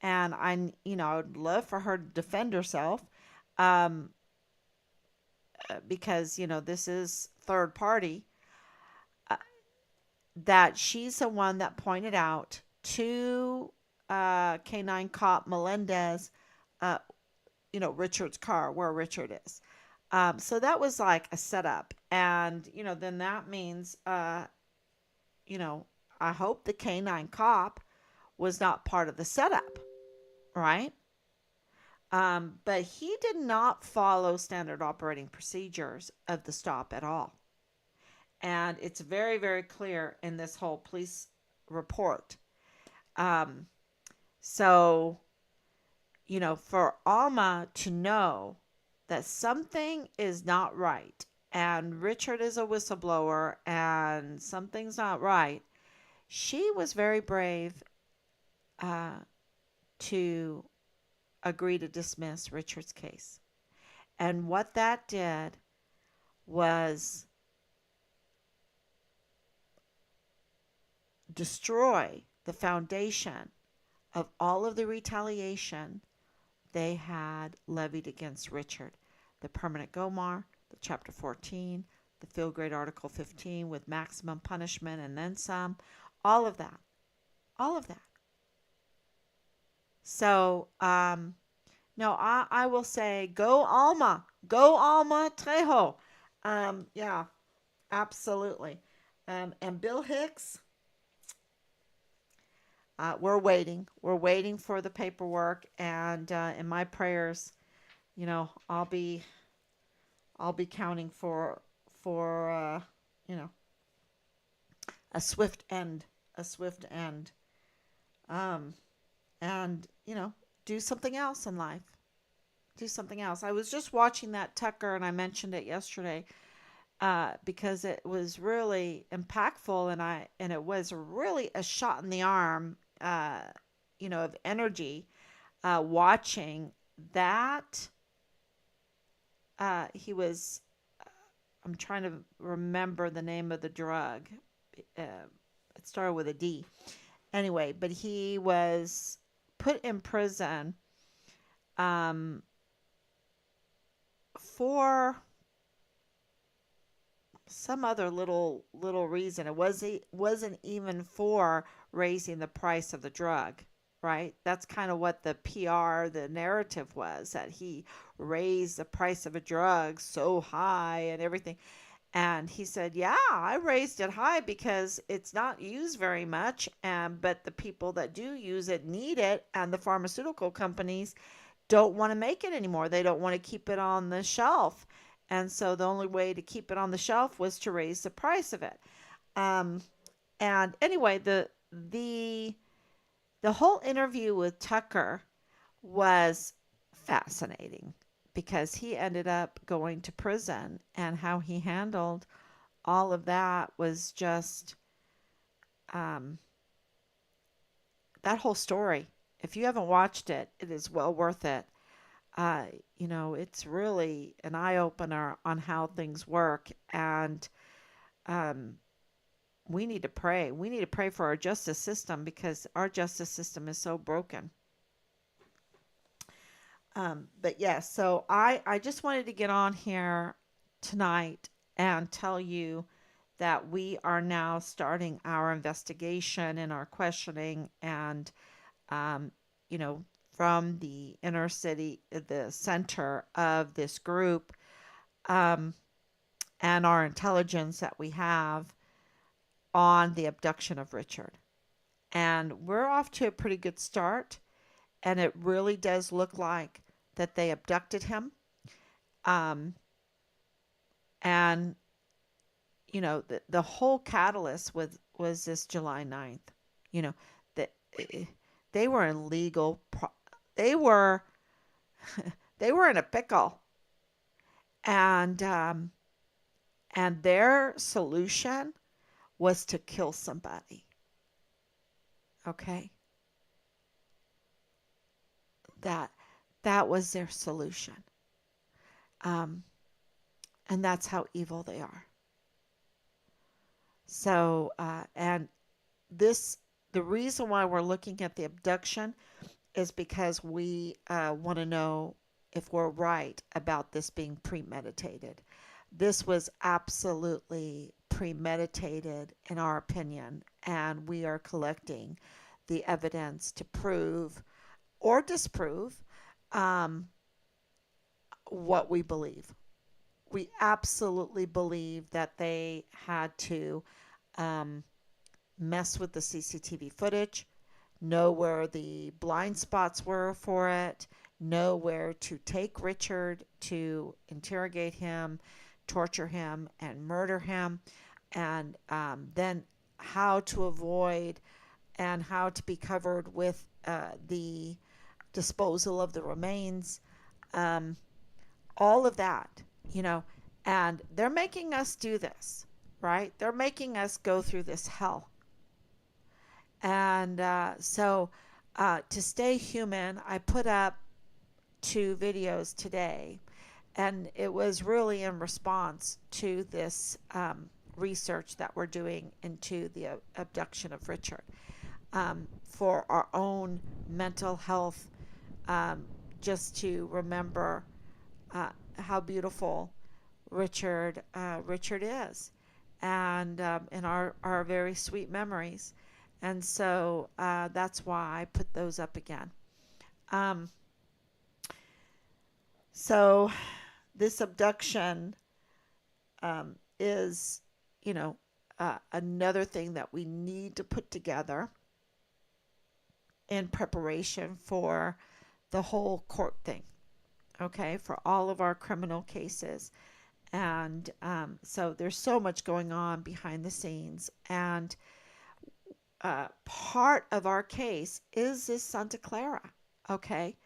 and I'd love for her to defend herself, um, because this is third party, uh, that she's the one that pointed out to canine cop Melendez, uh, Richard's car where Richard is. So that was like a setup, and then that means you know, I hope the canine cop was not part of the setup, right? But he did not follow standard operating procedures of the stop at all. And it's very, very clear in this whole police report. Um, so, for Alma to know that something is not right, and Richard is a whistleblower, and something's not right, she was very brave uh, to agree to dismiss Richard's case. And what that did was destroy the foundation of all of the retaliation they had levied against Richard. The permanent GOMAR, the Chapter 14, the field grade Article 15 with maximum punishment and then some, all of that. All of that. So, no, I will say go Alma. Go Alma Trejo. Yeah, absolutely. And Bill Hicks, we're waiting. We're waiting for the paperwork, and in my prayers, I'll be counting for you know a swift end, a swift end, um, and do something else in life. Do something else. I was just watching that Tucker, and I mentioned it yesterday because it was really impactful, and it was really a shot in the arm, of energy. Watching that, he was. I'm trying to remember the name of the drug. Uh, it started with a D. Anyway, but he was put in prison um, for some other little reason. It wasn't even for raising the price of the drug, right? That's kind of what the PR, the narrative was, that he raised the price of a drug so high and everything. And he said, "Yeah, I raised it high because it's not used very much, and but the people that do use it need it, and the pharmaceutical companies don't want to make it anymore. They don't want to keep it on the shelf. And so the only way to keep it on the shelf was to raise the price of it." Um, and anyway, the the whole interview with Tucker was fascinating because he ended up going to prison, and how he handled all of that was just um, that whole story. If you haven't watched it, it is well worth it. uh, it's really an eye opener on how things work. And um, we need to pray. We need to pray for our justice system because our justice system is so broken. But yes, so I just wanted to get on here tonight and tell you that we are now starting our investigation and our questioning, and um, you know, from the inner city, the center of this group. um, and our intelligence that we have on the abduction of Richard. And we're off to a pretty good start. And it really does look like that they abducted him. Um, and, the whole catalyst was this July 9th. You know, that they were in they were they were in a pickle. And and their solution was to kill somebody. Okay, that that was their solution. Um, and that's how evil they are. And this the reason why we're looking at the abduction is because we want to know if we're right about this being premeditated. This was absolutely premeditated, in our opinion, and we are collecting the evidence to prove or disprove um, what we believe. We absolutely believe that they had to um, mess with the CCTV footage, know where the blind spots were for it, know where to take Richard to interrogate him, torture him, and murder him, and then how to avoid and how to be covered with the disposal of the remains, um, all of that, you know. And they're making us do this, right? They're making us go through this hell. And to stay human, I put up 2 videos today, and it was really in response to this research that we're doing into the abduction of Richard, for our own mental health, um, just to remember how beautiful Richard is, and in our very sweet memories. And so that's why I put those up again. Um, so this abduction is, you know, another thing that we need to put together in preparation for the whole court thing, okay, for all of our criminal cases. And so there's so much going on behind the scenes. And part of our case is this Santa Clara. Okay.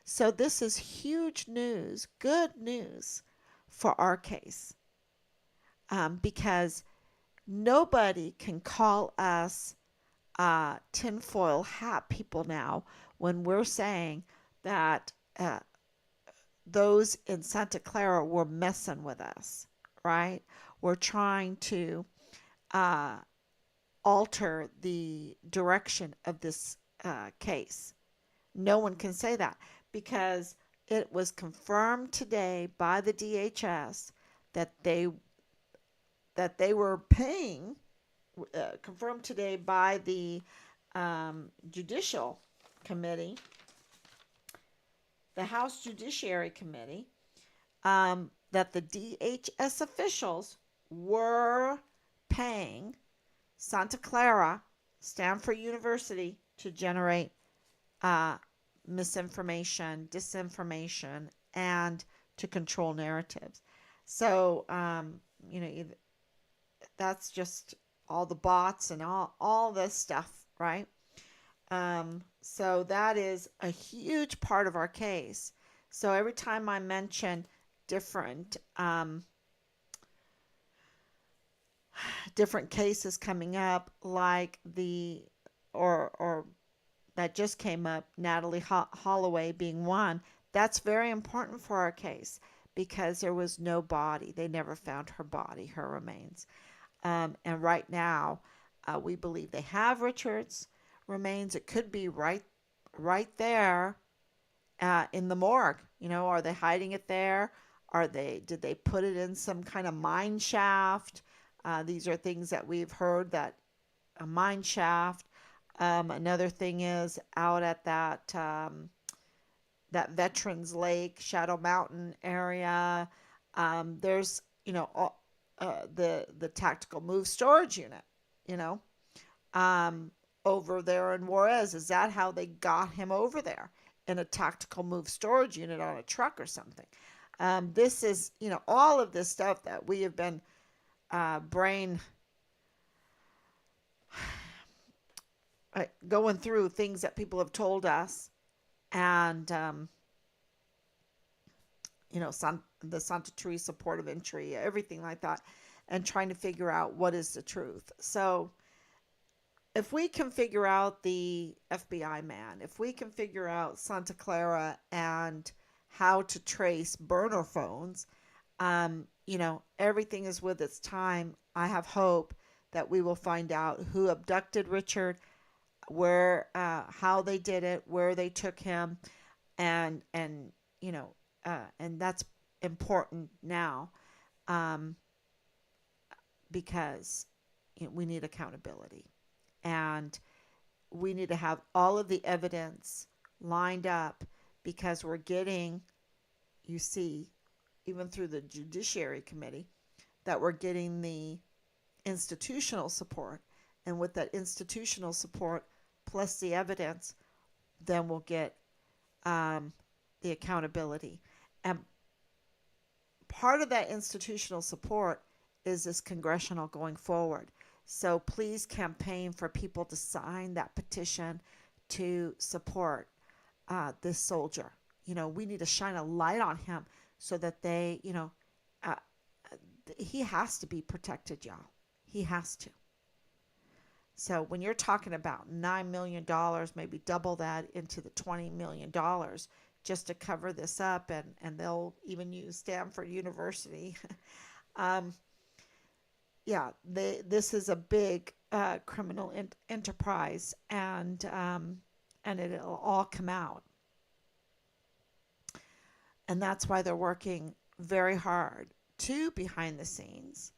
So this is huge news, good news for our case, because nobody can call us tinfoil hat people now when we're saying that those in Santa Clara were messing with us, right? We're trying to uh, alter the direction of this case. No one can say that because it was confirmed today by the DHS that they were paying. Confirmed today by the Judicial Committee, the House Judiciary Committee, that the DHS officials were paying Santa Clara, Stanford University, to generate uh, misinformation, disinformation, and to control narratives. So, that's just all the bots and all this stuff, right? So that is a huge part of our case. So every time I mention different different cases coming up, like the or that just came up, Natalie Holloway being one, that's very important for our case because there was no body. They never found her body, her remains. And right now, we believe they have Richard's remains. It could be right there in the morgue. Are they hiding it there? Did they put it in some kind of mine shaft? These are things that we've heard, that a mine shaft. Another thing is out at that Veterans Lake, Shadow Mountain area. There's, the tactical move storage unit, you know, um, over there in Juarez. Is that how they got him over there, in a tactical move storage unit on a truck or something? This is, all of this stuff that we have been brain going through, things that people have told us, and the Santa Teresa port of entry, everything like that, and trying to figure out what is the truth. So if we can figure out the FBI man, if we can figure out Santa Clara and how to trace burner phones, everything is with its time. I have hope that we will find out who abducted Richard, where, how they did it, where they took him, and and that's important now, um, because we need accountability, and we need to have all of the evidence lined up, because we're getting, you see, even through the Judiciary Committee, that we're getting the institutional support. And with that institutional support plus the evidence, then we'll get, um, the accountability. And part of that institutional support is this congressional going forward. So please campaign for people to sign that petition to support this soldier. We need to shine a light on him so that uh, he has to be protected, y'all. He has to. So when you're talking about $9 million, maybe double that into the $20 million just to cover this up, and they'll even use Stanford University. um, yeah, this is a big criminal enterprise, and it'll all come out. And that's why they're working very hard too behind the scenes.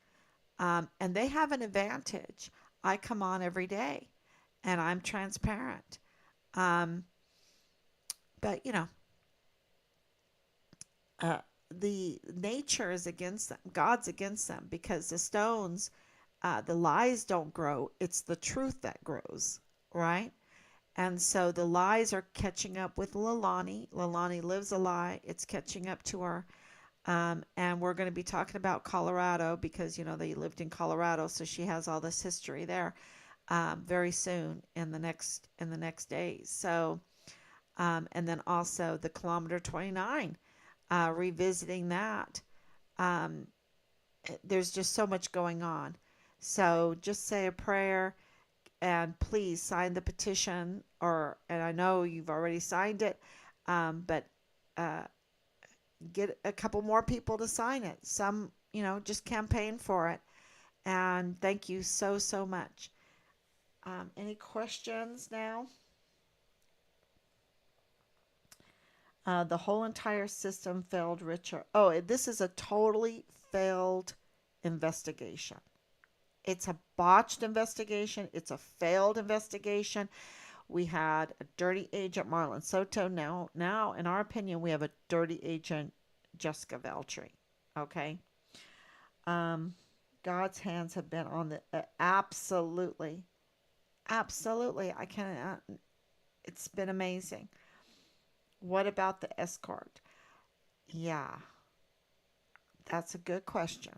And they have an advantage. I come on every day and I'm transparent. Um, but, uh, the nature is against them. God's against them, because the stones, the lies don't grow. It's the truth that grows, right? And so the lies are catching up with Lalani. Lalani lives a lie. It's catching up to her. And we're going to be talking about Colorado, because they lived in Colorado, so she has all this history there, very soon in the next days. So, and then also the Kilometer 29, revisiting that. Um, there's just so much going on. So just say a prayer, and please sign the petition, and I know you've already signed it, but uh, get a couple more people to sign it. Some, just campaign for it. And thank you so, so much. Any questions now? The whole entire system failed Richard. Oh, this is a totally failed investigation. It's a botched investigation. It's a failed investigation. We had a dirty agent, Marlon Soto. Now, in our opinion, we have a dirty agent, Jessica Veltri. Okay. Um, God's hands have been on the absolutely, absolutely. I cannot. It's been amazing. What about the escort? Yeah, that's a good question.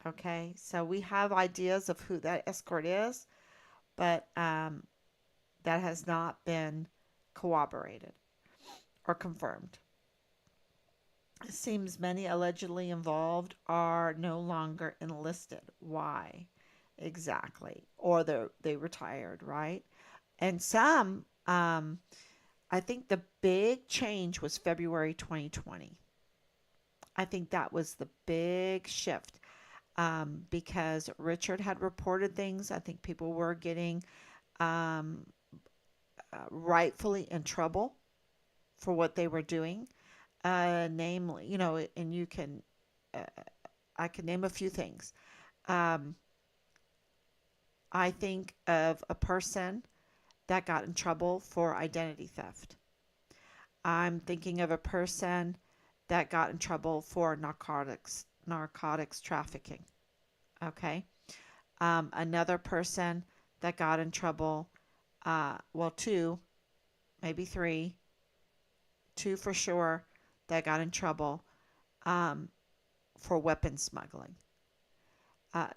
Okay, so we have ideas of who that escort is, but that has not been corroborated or confirmed. It seems many allegedly involved are no longer enlisted. Why? Exactly. Or they retired, right? And some, I think the big change was February 2020. I think that was the big shift, because Richard had reported things. I think people were getting, um, rightfully in trouble for what they were doing. Namely, and uh, I can name a few things. Um, I think of a person that got in trouble for identity theft. I'm thinking of a person that got in trouble for narcotics trafficking. Okay. Another person that got in trouble, well, two, maybe three, two for sure, that got in trouble um, for weapon smuggling.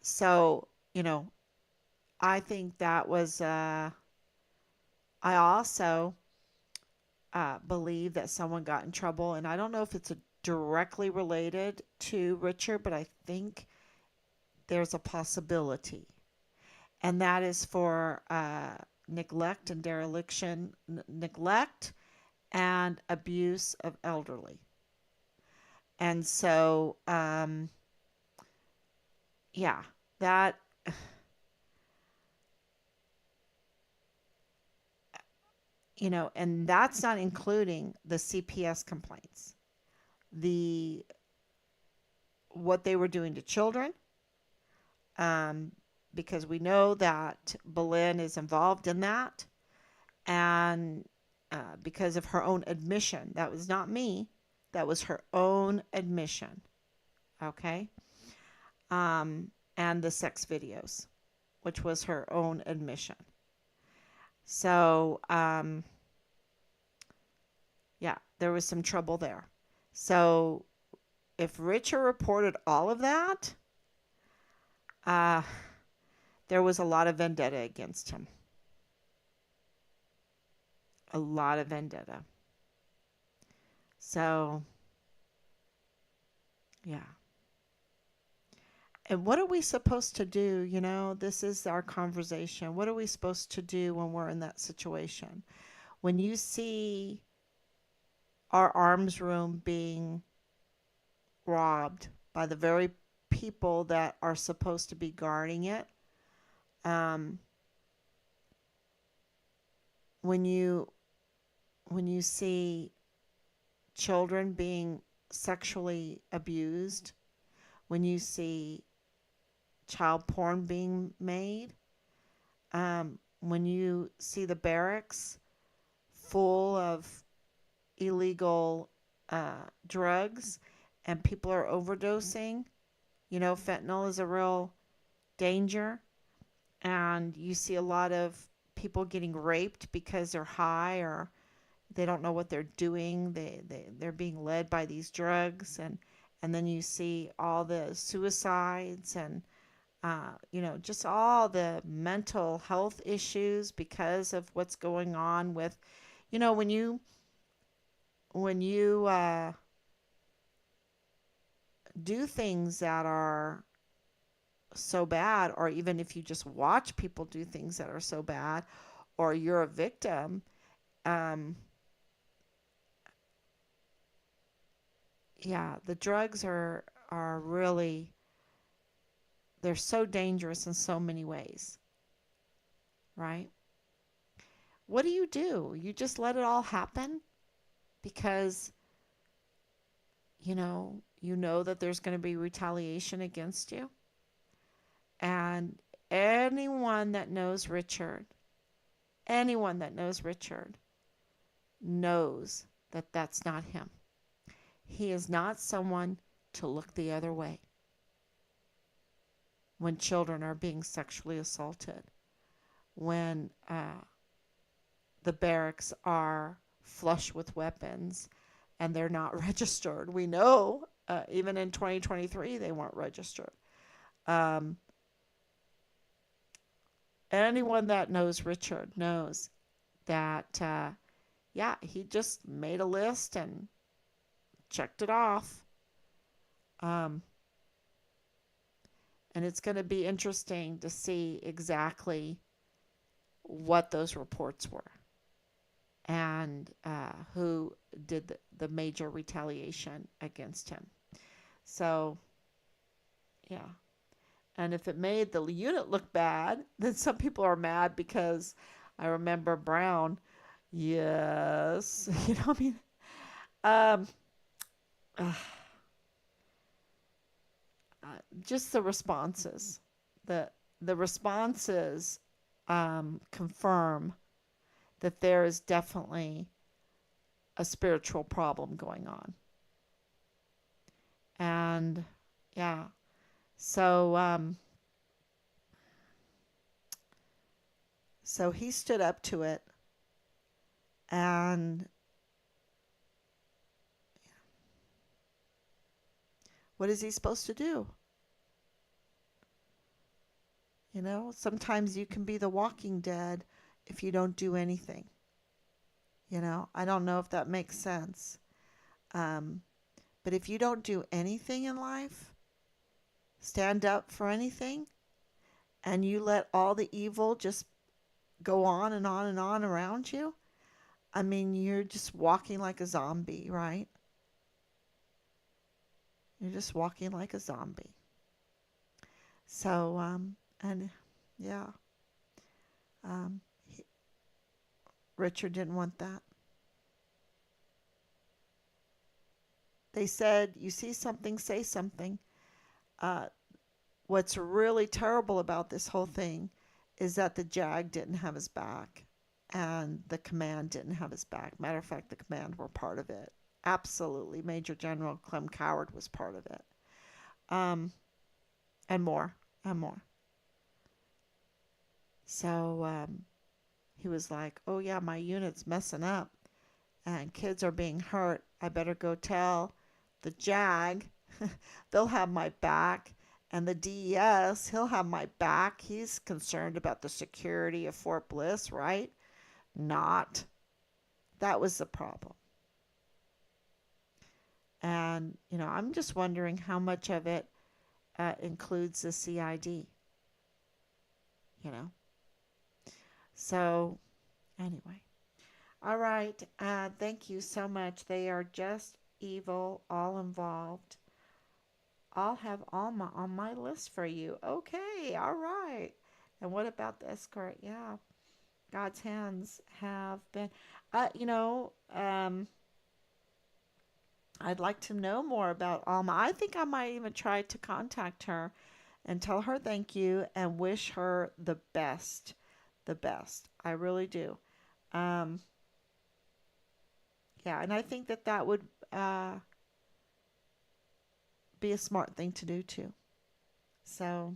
So, I think that was, I also believe that someone got in trouble, and I don't know if it's directly related to Richard, but I think there's a possibility, and that is for neglect and dereliction, neglect and abuse of elderly. And so, yeah, that, and that's not including the CPS complaints, the what they were doing to children, um, because we know that Boleyn is involved in that, and because of her own admission, that was not me, that was her own admission, okay, and the sex videos, which was her own admission. So, yeah, there was some trouble there. So, if Richard reported all of that, uh, there was a lot of vendetta against him. A lot of vendetta. So, yeah. And what are we supposed to do? This is our conversation. What are we supposed to do when we're in that situation? When you see our arms room being robbed by the very people that are supposed to be guarding it, um, when you see children being sexually abused, when you see child porn being made, when you see the barracks full of illegal drugs and people are overdosing, fentanyl is a real danger, and you see a lot of people getting raped because they're high or they don't know what they're doing. They're being led by these drugs, and then you see all the suicides and just all the mental health issues because of what's going on with, when you do things that are so bad, or even if you just watch people do things that are so bad, or you're a victim, um, yeah, the drugs are really, they're so dangerous in so many ways, right? What do? You just let it all happen because you know that there's going to be retaliation against you. And anyone that knows Richard knows that that's not him. He is not someone to look the other way when children are being sexually assaulted, when the barracks are flush with weapons and they're not registered. We know even in 2023 they weren't registered. Um, Anyone that knows Richard knows that, yeah, he just made a list and checked it off. Um, and it's going to be interesting to see exactly what those reports were and who did the major retaliation against him. So, yeah. And if it made the unit look bad, then some people are mad because I remember Brown. Yes. What I mean? Um, uh, just the responses. The the responses confirm that there is definitely a spiritual problem going on. And yeah, so so he stood up to it, and what is he supposed to do? Sometimes you can be the walking dead if you don't do anything. I don't know if that makes sense. Um, but if you don't do anything in life, stand up for anything, and you let all the evil just go on and on and on around you, I mean, you're just walking like a zombie, right? You're just walking like a zombie. So, and yeah, um, he, Richard didn't want that. They said, you see something, say something. Uh, what's really terrible about this whole thing is that the JAG didn't have his back and the command didn't have his back. Matter of fact, the command were part of it. Absolutely. Major General Clem Coward was part of it. Um, and more, and more. So he was like, oh, yeah, my unit's messing up and kids are being hurt. I better go tell the JAG. They'll have my back. And the DES, he'll have my back. He's concerned about the security of Fort Bliss, right? Not. That was the problem. And, I'm just wondering how much of it includes the CID, you know? So, anyway. All right. Thank you so much. They are just evil, all involved. I'll have Alma on my list for you. Okay. All right. And what about the escort? Yeah. God's hands have been. Uh, you know, um, I'd like to know more about Alma. I think I might even try to contact her and tell her thank you and wish her the best. The best. I really do. Um, yeah, and I think that that would be a smart thing to do too. So,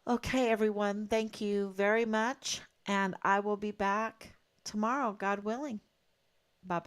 okay, everyone, thank you very much. And I will be back tomorrow, God willing. Bye bye.